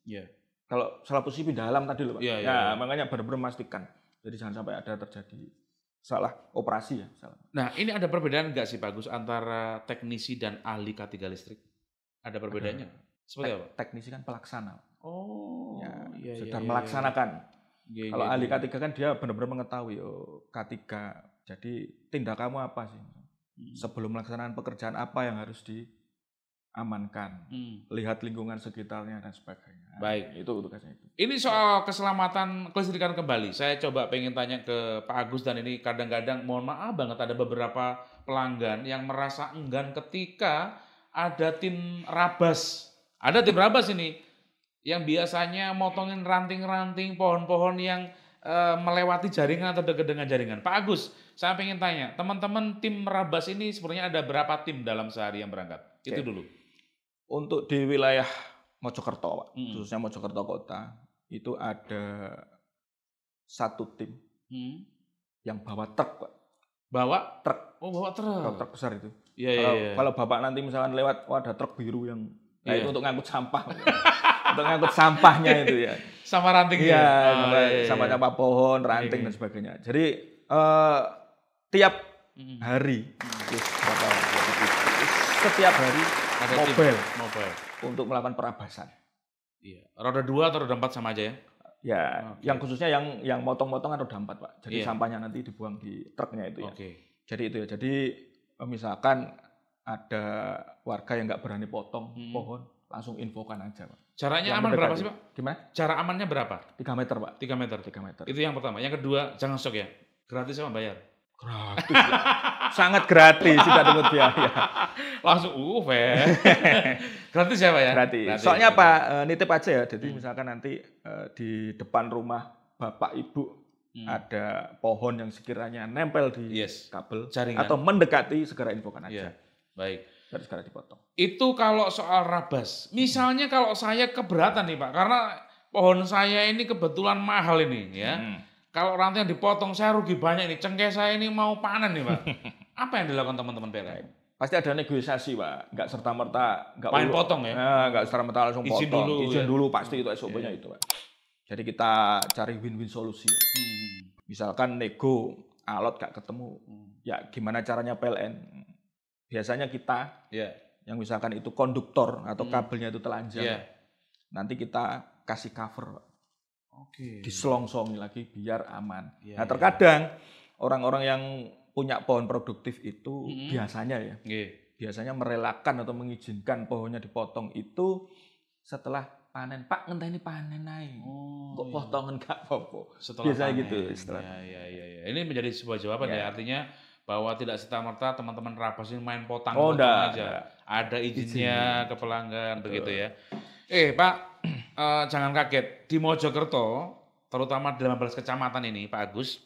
Kalau salah posisi pindah alam tadi loh Pak. Makanya benar-benar memastikan. Jadi jangan sampai ada terjadi salah operasi ya. Nah ini ada perbedaan nggak sih Pak Gus antara teknisi dan ahli K3 listrik? Ada perbedaannya? Seperti apa? Teknisi kan pelaksana. Sudah melaksanakan. Kalau ahli K3 kan dia benar-benar mengetahui K3. Jadi tindak kamu apa sih? Sebelum melaksanakan pekerjaan apa yang harus amankan, lihat lingkungan sekitarnya dan sebagainya. Baik, itu tugasnya itu. Ini soal keselamatan kelistrikan kembali. Saya coba pengen tanya ke Pak Agus, dan ini kadang-kadang mohon maaf banget ada beberapa pelanggan yang merasa enggan ketika ada tim rabas. Ada tim rabas ini yang biasanya motongin ranting-ranting pohon-pohon yang melewati jaringan atau dekat dengan jaringan. Pak Agus, saya pengen tanya, teman-teman tim rabas ini sebenarnya ada berapa tim dalam sehari yang berangkat? Itu dulu. Untuk di wilayah Mojokerto, Pak, khususnya Mojokerto Kota, itu ada 1 tim yang bawa truk, Pak. Bawa truk? Oh, bawa truk. Bawa truk besar itu. Iya. Kalau Bapak nanti misalkan lewat, ada truk biru yang itu untuk ngangkut sampah. Untuk ngangkut sampahnya itu ya. Sama ranting sama pohon, ranting dan sebagainya. Jadi tiap hari, setiap hari ada mobile untuk melakukan perabasan. Iya. Roda 2 atau roda 4 sama aja ya? Ya, yang khususnya yang motong-motong roda 4, Pak. Jadi sampahnya nanti dibuang di truknya itu ya. Jadi itu ya. Jadi misalkan ada warga yang nggak berani potong pohon, langsung infokan aja, Pak. Caranya aman berapa sih, Pak? Gimana? Cara amannya berapa? 3 meter, Pak. 3 meter. Itu yang pertama. Yang kedua, jangan shock ya. Gratis sama bayar? Gratis. Sangat gratis, tidak pungut biaya. Langsung, fair. Gratis ya, Pak ya? Gratis. Soalnya apa? Nitip aja ya. Jadi misalkan nanti di depan rumah Bapak Ibu ada pohon yang sekiranya nempel di kabel jaringan atau mendekati, segera infokan aja. Baik. Harus segera dipotong. Itu kalau soal rabas. Misalnya kalau saya keberatan nih Pak, karena pohon saya ini kebetulan mahal ini ya. Kalau ranting yang dipotong saya rugi banyak nih. Cengkeh saya ini mau panen nih Pak. Apa yang dilakukan teman-teman PLN? Pasti ada negosiasi, Pak. Nggak serta-merta. Main potong ya? Nggak serta-merta langsung potong. Izin dulu pasti itu SOP-nya itu, Pak. Jadi kita cari win-win solusi. Misalkan nego alot nggak ketemu. Ya gimana caranya PLN? Biasanya kita yang misalkan itu konduktor atau kabelnya itu telanjang, nanti kita kasih cover, diselongsongi lagi biar aman. Nah terkadang orang-orang yang punya pohon produktif itu biasanya biasanya merelakan atau mengizinkan pohonnya dipotong itu setelah panen. Pak, ngenteni panen naik. Kok potongan gak apa-apa. Biasanya gitu. Ya. Ini menjadi sebuah jawaban ya, artinya bahwa tidak serta-merta teman-teman rabas ini main potong aja. Ada izinnya ke pelanggan. Betul. Begitu ya. Pak, jangan kaget. Di Mojokerto, terutama di 18 kecamatan ini, Pak Agus,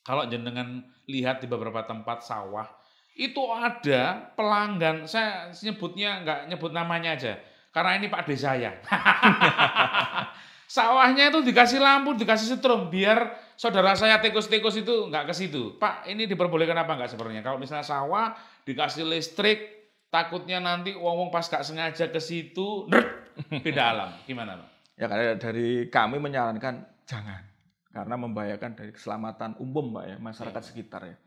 kalau jenengan lihat di beberapa tempat sawah, itu ada pelanggan, saya nyebutnya nggak nyebut namanya aja, karena ini Pak D saya. Sawahnya itu dikasih lampu, dikasih setrum, biar saudara saya tikus-tikus itu nggak ke situ. Pak, ini diperbolehkan apa nggak sebenarnya? Kalau misalnya sawah dikasih listrik, takutnya nanti wong-wong pas nggak sengaja ke situ, beda alam. Gimana, Pak? Ya karena dari kami menyarankan jangan, karena membahayakan dari keselamatan umum, Pak ya, masyarakat sekitar ya.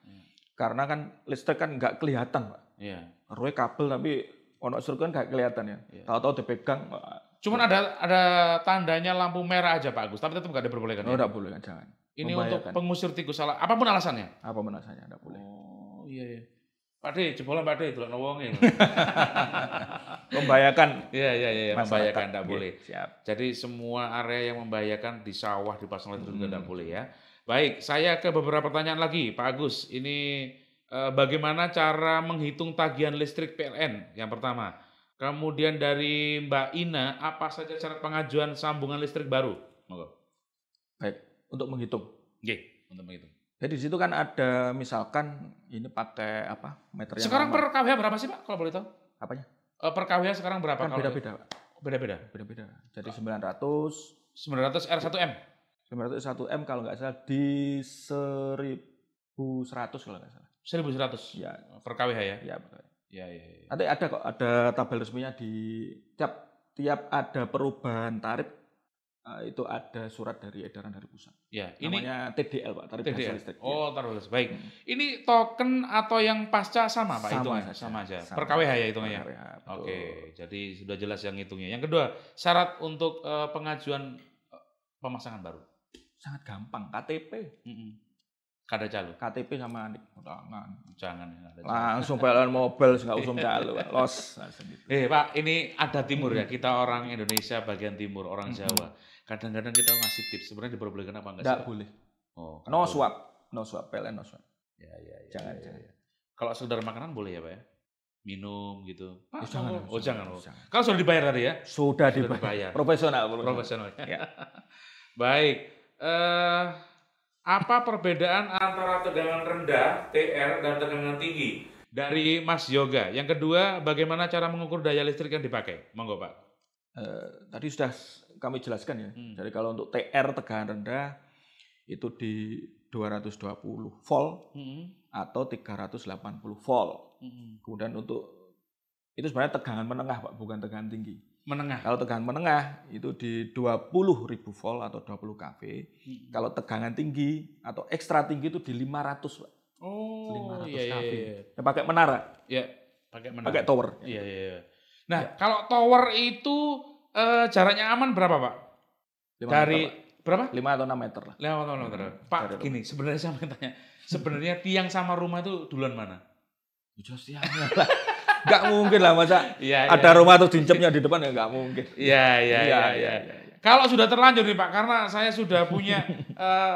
Karena kan listrik kan nggak kelihatan, Pak. Roe kabel tapi ono kan nggak kelihatan ya. Tahu-tahu dipegang. Cuman ada tandanya lampu merah aja Pak Agus, tapi tetap nggak diperbolehkan. Nggak boleh, jangan. Ini untuk pengusir tikus, apapun alasannya. Apapun alasannya, nggak boleh. Oh iya. Pak D, jebolan Pak D, delok wonge. Membahayakan. Iya, membahayakan, nggak boleh. Siap. Jadi semua area yang membahayakan di sawah, di pasang listrik juga nggak boleh ya. Baik, saya ke beberapa pertanyaan lagi, Pak Agus. Ini bagaimana cara menghitung tagihan listrik PLN? Yang pertama. Kemudian dari Mbak Ina, apa saja syarat pengajuan sambungan listrik baru? Monggo. Baik, untuk menghitung. Untuk menghitung. Jadi di situ kan ada misalkan ini pakai apa? Meter yang sekarang per kWh berapa sih Pak kalau boleh tahu? Apanya? Per kWh sekarang berapa? Kan beda-beda, Pak. Beda-beda. Jadi 900 R1M. 901M kalau nggak salah di 1100 kalau nggak salah. 1100. Ya, per kWh ya. Ya, betul. Ya. Nanti ada kok, ada tabel resminya di tiap ada perubahan tarif itu ada surat dari edaran dari pusat. Ya, namanya TDL, Pak, tarif dasar listrik. Oh, tarif listrik. Baik. Ini token atau yang pasca sama, Pak? Sama aja. Per kWh ya hitungnya. Oke, jadi sudah jelas yang hitungnya. Yang kedua, syarat untuk pengajuan pemasangan baru. Sangat gampang, KTP. Kada calo. KTP sama nik tangan. Jangan ya. Langsung PLN Mobile nggak usum calo, los. Pak, ini ada timur ya. Kita orang Indonesia bagian timur, orang Jawa. Kadang-kadang kita ngasih tips. Sebenarnya diperbolehkan apa enggak sih? Enggak boleh. Oh, no swap, PLN no swap. Ya. Jangan. Kalau sekedar makanan boleh ya, Pak ya? Minum gitu. Pak, jangan. Jangan. Kalau sudah dibayar tadi ya? Sudah dibayar. Profesional. Ya. Baik. Apa perbedaan antara tegangan rendah TR dan tegangan tinggi dari Mas Yoga? Yang kedua, bagaimana cara mengukur daya listrik yang dipakai? Monggo Pak. Tadi sudah kami jelaskan ya. Jadi kalau untuk TR tegangan rendah itu di 220 volt atau 380 volt. Kemudian untuk itu sebenarnya tegangan menengah Pak, bukan tegangan tinggi. Menengah. Kalau tegangan menengah itu di 20.000 volt atau 20 kV. Kalau tegangan tinggi atau ekstra tinggi itu di 500 Pak. 500 kV. Ya, pakai menara. Ya, pakai menara. Pakai tower. Iya. Nah, kalau tower itu jaraknya aman berapa Pak? 5 dari meter, berapa? 5 atau 6 meter lah. 5 atau 6 meter. Pak, gini, sebenarnya saya mau tanya. Sebenarnya tiang sama rumah itu duluan mana? Jelas tiangnya lah. Nggak mungkin lah masa ada rumah terus diincepnya di depan ya nggak mungkin. Iya. Kalau sudah terlanjur nih Pak, karena saya sudah punya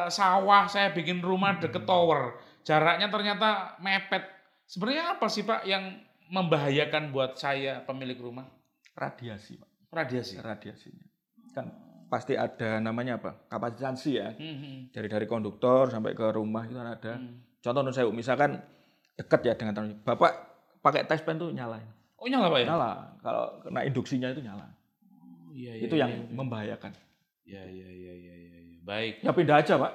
sawah, saya bikin rumah deket tower, jaraknya ternyata mepet. Sebenarnya apa sih Pak yang membahayakan buat saya pemilik rumah? Radiasi Pak. Radiasinya. Kan pasti ada namanya apa? Kapasitansi ya. Dari konduktor sampai ke rumah itu ada. Contoh saya misalkan dekat ya dengan tanah. Bapak pakai tespen tuh nyala. Oh nyala Pak ya? Nyala. Kalau kena induksinya itu nyala. Itu yang membahayakan. Iya. Baik. Ya pindah aja Pak.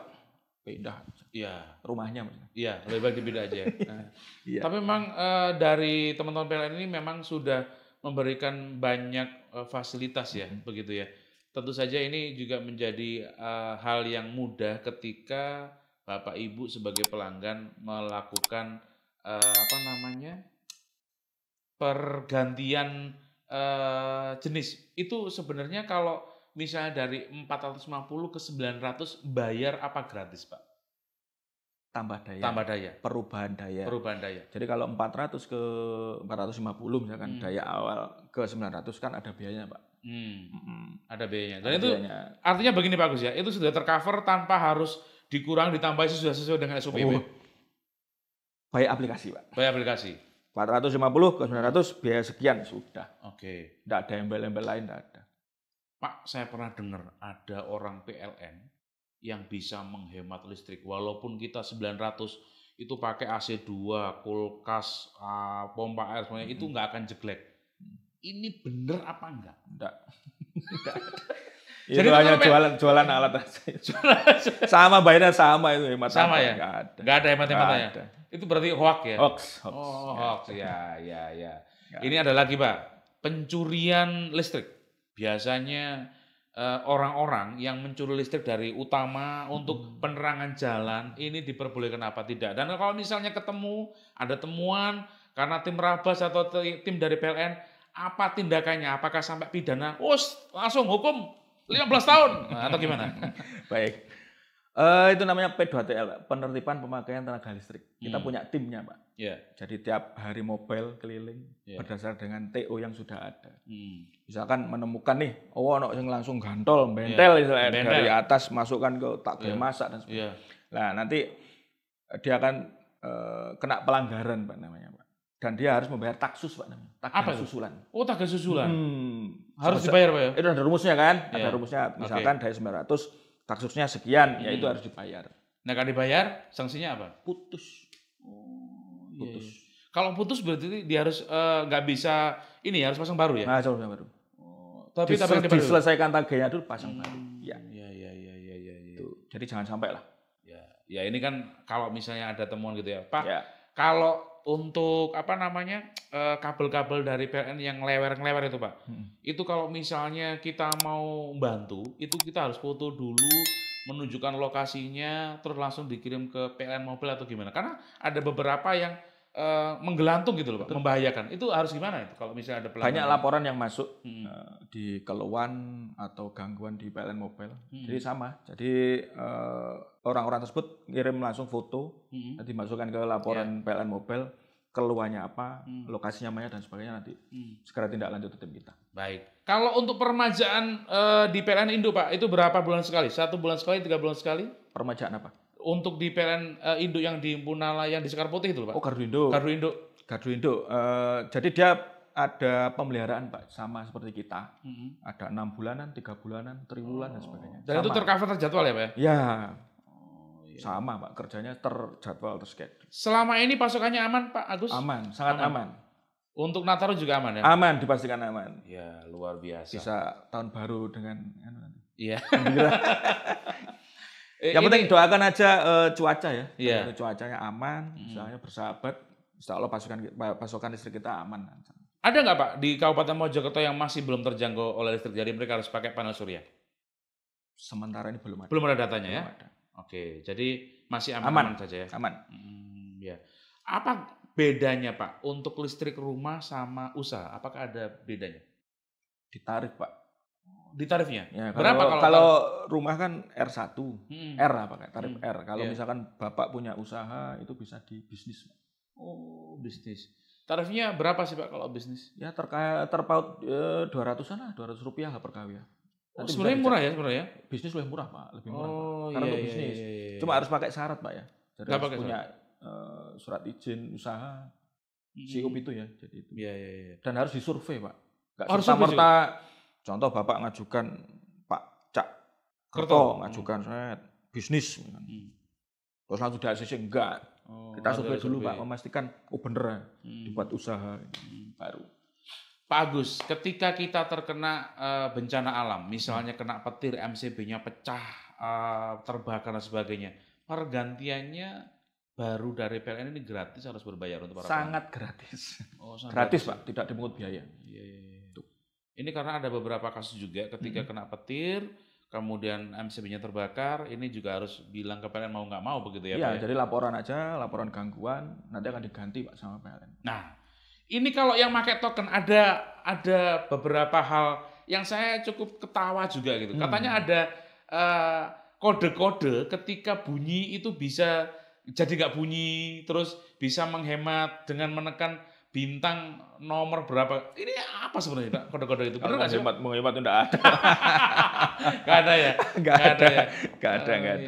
Pindah. Iya. Rumahnya. Iya, lebih baik dipindah aja. Tapi memang dari teman-teman PLN ini memang sudah memberikan banyak fasilitas ya, begitu ya. Tentu saja ini juga menjadi hal yang mudah ketika Bapak Ibu sebagai pelanggan melakukan pergantian jenis. Itu sebenarnya kalau misalnya dari 450 ke 900 bayar apa gratis Pak? Tambah daya. Perubahan daya. Jadi kalau 400 ke 450 misalkan daya awal ke 900 kan ada biayanya Pak. Ada biayanya. Dan itu artinya begini Pak Agus ya, itu sudah tercover tanpa harus dikurang ditambah, itu sudah sesuai dengan SOP. By aplikasi Pak. By aplikasi. 450 ke 900 biaya sekian sudah. Oke. Tidak ada embel-embel lain, tidak ada. Pak, saya pernah dengar ada orang PLN yang bisa menghemat listrik walaupun kita 900 itu pakai AC2, kulkas, pompa air semuanya itu nggak akan jeglek. Ini bener apa enggak? Enggak. Jadi itu hanya jualan alat aja. Sama bayarnya sama itu hemat. Sama ya? Enggak ada hemat-hematnya. Itu berarti hoax ya? Hoax. Hoax. Ya. Ini ada lagi Pak, pencurian listrik. Biasanya orang-orang yang mencuri listrik dari utama untuk penerangan jalan ini diperbolehkan apa tidak? Dan kalau misalnya ketemu ada temuan karena tim Rabas atau tim dari PLN, apa tindakannya? Apakah sampai pidana? Langsung hukum 15 tahun atau gimana? Baik. Itu namanya P2TL, penertiban pemakaian tenaga listrik. Kita punya timnya, Pak. Jadi tiap hari mobile keliling berdasar dengan TO yang sudah ada. Misalkan menemukan nih, yang langsung gantol, bentel dari atas masukkan ke takbir masak dan sebagainya. Nah, nanti dia akan kena pelanggaran, Pak namanya, Pak. Dan dia harus membayar taksus, Pak namanya. Taga susulan. Taga susulan. Harus dibayar, Pak ya? Itu ada rumusnya kan? Ada rumusnya. Misalkan dari 900 taksusnya sekian, ya itu harus dibayar. Nah, kalau dibayar, sanksinya apa? Putus. Putus. Kalau putus berarti dia harus nggak bisa harus pasang baru ya? Nah, pasang baru. Tapi diselesaikan tagenya dulu pasang baru. Iya. Jadi jangan sampai lah. Ya ini kan kalau misalnya ada temuan gitu ya, Pak. Kalau untuk kabel-kabel dari PLN yang lewer-lewer itu Pak, itu kalau misalnya kita mau bantu, itu kita harus foto dulu, menunjukkan lokasinya, terus langsung dikirim ke PLN Mobile atau gimana? Karena ada beberapa yang menggelantung gitu loh Pak, membahayakan. Itu harus gimana itu kalau misalnya ada pelanggaran? Banyak laporan yang masuk di keluhan atau gangguan di PLN Mobile. Jadi sama. Jadi orang-orang tersebut ngirim langsung foto, nanti dimasukkan ke laporan PLN Mobile, keluhannya apa, lokasinya mana dan sebagainya, nanti segera tindak lanjut tim kita. Baik. Kalau untuk peremajaan di PLN Indo Pak, itu berapa bulan sekali? 1 bulan sekali, 3 bulan sekali? Peremajaan apa? Untuk di PLN Indo yang di Punala, yang di Sekar Putih itu Pak? Oh, Gardu Indo. Gardu Indo. Gardu Indo. Jadi dia ada pemeliharaan Pak, sama seperti kita. Ada 6 bulanan, 3 bulanan, triwulan dan sebagainya. Dan itu tercover terjadwal ya Pak? Ya. Sama Pak, kerjanya terjadwal, terschedule. Selama ini pasokannya aman Pak Agus? Aman, sangat aman. Untuk Nataru juga aman ya? Aman, dipastikan aman. Ya, luar biasa. Bisa tahun baru dengan iya. Yang penting doakan aja cuaca ya. Iya. Cuacanya aman, misalnya bersahabat, insya Allah pasokan listrik kita aman. Ada nggak Pak di Kabupaten Mojokerto yang masih belum terjangkau oleh listrik, jadi mereka harus pakai panel surya? Sementara ini belum ada. Belum ada datanya ya? Ada. Oke, jadi masih aman saja ya? Aman. Ya. Apa bedanya Pak untuk listrik rumah sama usaha? Apakah ada bedanya? Di tarif Pak. Di tarifnya? Ya, berapa kalau rumah kan R1, R apa kan? Tarif R. Kalau Iya. misalkan Bapak punya usaha itu bisa di bisnis. Oh, bisnis. Tarifnya berapa sih Pak kalau bisnis? Ya terpaut 200-an lah, 200 rupiah lah per kW. Oh, sebenarnya murah ya sebenarnya? Bisnis lebih murah Pak, lebih murah. Oh, Pak. Karena untuk bisnis. Cuma harus pakai syarat Pak ya. Jadi Nggak harus pakai punya surat izin usaha, SIUP itu ya. Jadi itu. Iya. Dan harus disurvei Pak. Nggak Harus serta-merta. Contoh Bapak ngajukan Pak Cak Kerto ngajukan saya bisnis. Terus langsung di ACC enggak. Kita survei dulu Pak, memastikan bener dibuat usaha baru. Pak Agus, ketika kita terkena bencana alam, misalnya kena petir, MCB-nya pecah, terbakar dan sebagainya, pergantiannya baru dari PLN ini gratis harus berbayar untuk para sangat gratis. Oh, sangat gratis Pak, tidak dipungut biaya. Iya. Ini karena ada beberapa kasus juga ketika kena petir, kemudian MCB-nya terbakar, ini juga harus bilang ke PLN mau nggak mau begitu ya Pak? Iya, jadi laporan aja, laporan gangguan, nanti akan diganti Pak sama PLN. Nah, ini kalau yang pakai token ada beberapa hal yang saya cukup ketawa juga gitu. Katanya ada kode-kode ketika bunyi itu bisa jadi nggak bunyi, terus bisa menghemat dengan menekan bintang nomor berapa. Ini apa sebenarnya Pak kode-kode itu? Kalau menghemat itu enggak ada. Nggak ada ya? Nggak ada.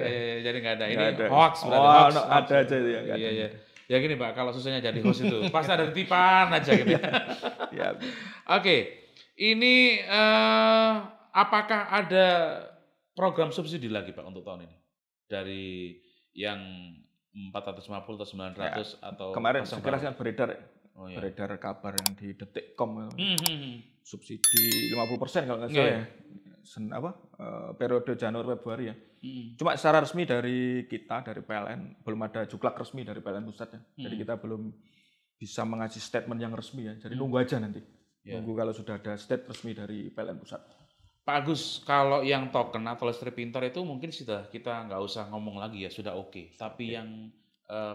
Iya, jadi nggak ada. Ini ada. Hoax berarti. Hoax. Ada aja ya. Iya. Ya gini Pak, kalau susahnya jadi host itu pasti ada titipan aja gitu. Ya. Oke, ini apakah ada program subsidi lagi Pak untuk tahun ini dari yang 450 atau 900 ya. Atau kemarin sekarang beredar ya. Beredar kabar yang di Detikcom subsidi 50% kalau nggak salah ya. Periode Januari Februari ya. Cuma secara resmi dari kita, dari PLN, belum ada juklak resmi dari PLN pusat ya. Jadi kita belum bisa mengasih statement yang resmi ya. Jadi nunggu aja nanti. Nunggu kalau sudah ada statement resmi dari PLN pusat. Pak Agus, kalau yang token atau listrik pintar itu mungkin sudah kita nggak usah ngomong lagi ya, sudah oke. Tapi yang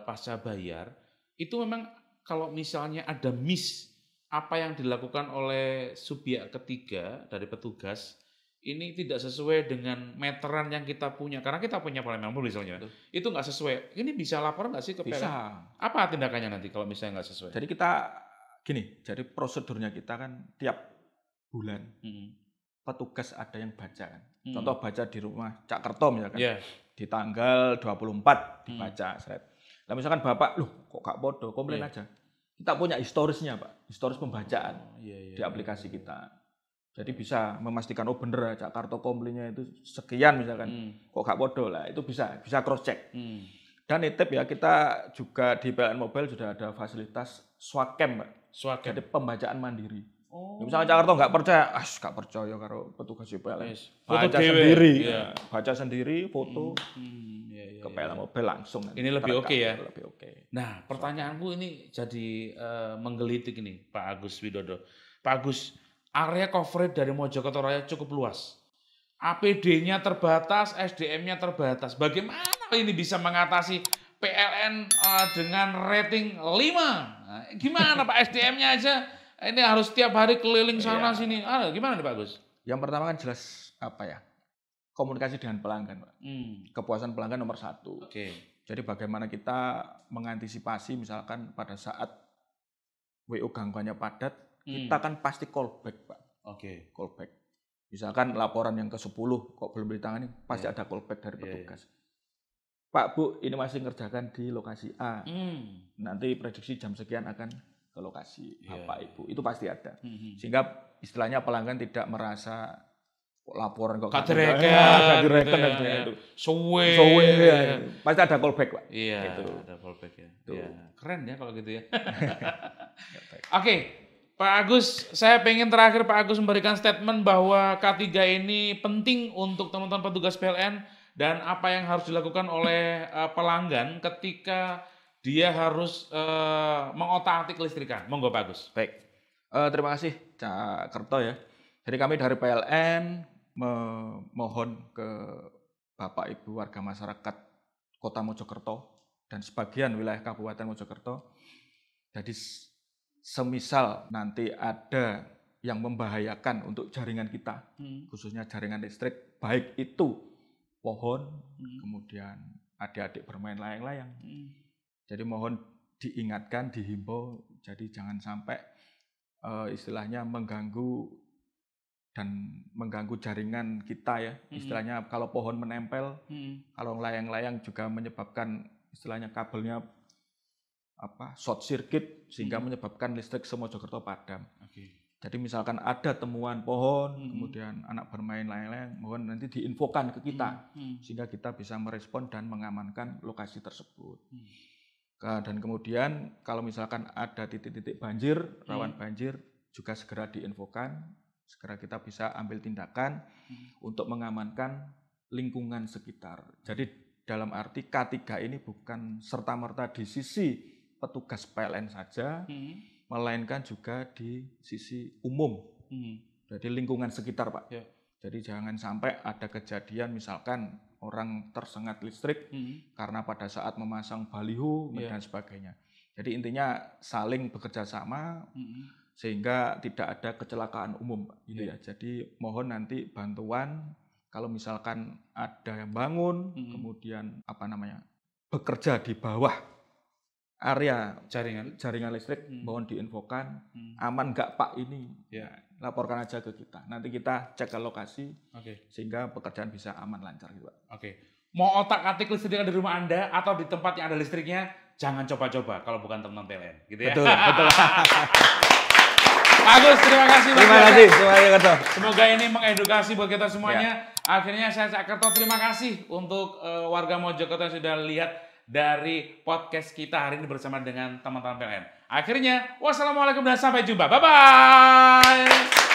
pasca bayar, itu memang kalau misalnya ada miss, apa yang dilakukan oleh subjek ketiga dari petugas, ini tidak sesuai dengan meteran yang kita punya, karena kita punya pola member misalnya, itu nggak sesuai. Ini bisa lapor nggak sih ke PLN? Bisa. Apa tindakannya nanti kalau misalnya nggak sesuai? Jadi kita jadi prosedurnya kita kan tiap bulan petugas ada yang baca kan. Contoh baca di rumah Cak Kerto misalkan, di tanggal 24 dibaca. Nah misalkan Bapak, loh kok gak bodoh, komplain aja. Kita punya historisnya Pak, historis pembacaan di aplikasi kita. Jadi bisa memastikan bener Jakarta komplainnya itu sekian misalkan. Kok gak bodoh lah, itu bisa cross check. Dan nitip ya, kita juga di PLN Mobile sudah ada fasilitas swacam Pak. Jadi pembacaan mandiri. Misalnya Jakarta nggak percaya karo petugas PLN. Baca sendiri, baca sendiri, foto ke PLN Mobile langsung. Ini lebih oke ya. Lebih oke. Nah, pertanyaanku ini jadi menggelitik ini, Pak Agus Widodo. Pak Agus, area coverage dari Mojokerto Raya cukup luas. APD-nya terbatas, SDM-nya terbatas. Bagaimana ini bisa mengatasi PLN dengan rating 5. Nah, gimana Pak, SDM-nya aja ini harus tiap hari keliling sana sini. Gimana nih Pak Agus? Yang pertama kan jelas komunikasi dengan pelanggan, Pak. Kepuasan pelanggan nomor 1. Jadi bagaimana kita mengantisipasi misalkan pada saat WO gangguannya padat, kita kan pasti callback, Pak. Callback. Misalkan laporan yang ke-10 kok belum ditangani, pasti ada callback dari petugas. Pak, Bu, ini masih ngerjakan di lokasi A. Nanti prediksi jam sekian akan ke lokasi Bapak, Ibu. Itu pasti ada. Sehingga istilahnya pelanggan tidak merasa laporan kok kadereken, suwe. Pasti ada callback, Pak. Iya, gitu. Ada callback ya. Keren ya kalau gitu ya. Oke, Pak Agus, saya pengen terakhir Pak Agus memberikan statement bahwa K3 ini penting untuk teman-teman petugas PLN dan apa yang harus dilakukan oleh pelanggan ketika dia harus mengotak-atik listrikan. Monggo Pak Agus. Baik, terima kasih Cak Kerto ya. Jadi kami dari PLN memohon ke Bapak Ibu warga masyarakat Kota Mojokerto dan sebagian wilayah Kabupaten Mojokerto. Jadi semisal nanti ada yang membahayakan untuk jaringan kita, khususnya jaringan listrik, baik itu pohon, kemudian adik-adik bermain layang-layang. Jadi mohon diingatkan, dihimbau, jadi jangan sampai istilahnya mengganggu jaringan kita ya. Istilahnya kalau pohon menempel, kalau layang-layang juga menyebabkan istilahnya kabelnya short circuit sehingga menyebabkan listrik semojokerto padam. Jadi misalkan ada temuan pohon, kemudian anak bermain layang-layang, mohon nanti diinfokan ke kita sehingga kita bisa merespon dan mengamankan lokasi tersebut. Dan kemudian kalau misalkan ada titik-titik banjir, rawan banjir, juga segera diinfokan, segera kita bisa ambil tindakan untuk mengamankan lingkungan sekitar. Jadi dalam arti K3 ini bukan serta-merta di sisi petugas PLN saja, melainkan juga di sisi umum. Jadi lingkungan sekitar, Pak. Jadi jangan sampai ada kejadian misalkan orang tersengat listrik karena pada saat memasang baliho dan sebagainya. Jadi intinya saling bekerja sama sehingga tidak ada kecelakaan umum, Pak. Gitu ya. Jadi mohon nanti bantuan kalau misalkan ada yang bangun, kemudian bekerja di bawah area jaringan listrik, mohon diinfokan, aman nggak Pak ini, laporkan aja ke kita. Nanti kita cek ke lokasi, sehingga pekerjaan bisa aman lancar gitu, Pak. Mau otak-atik listrik di rumah Anda atau di tempat yang ada listriknya, jangan coba-coba kalau bukan teman-teman PLN, gitu ya. Betul. Agus, terima kasih. Terima kasih, Kerto. Semoga ini mengedukasi buat kita semuanya. Akhirnya saya Cak Kerto, terima kasih untuk warga Mojokerto yang sudah lihat dari podcast kita hari ini bersama dengan teman-teman PLN. Akhirnya, wassalamualaikum dan sampai jumpa. Bye-bye.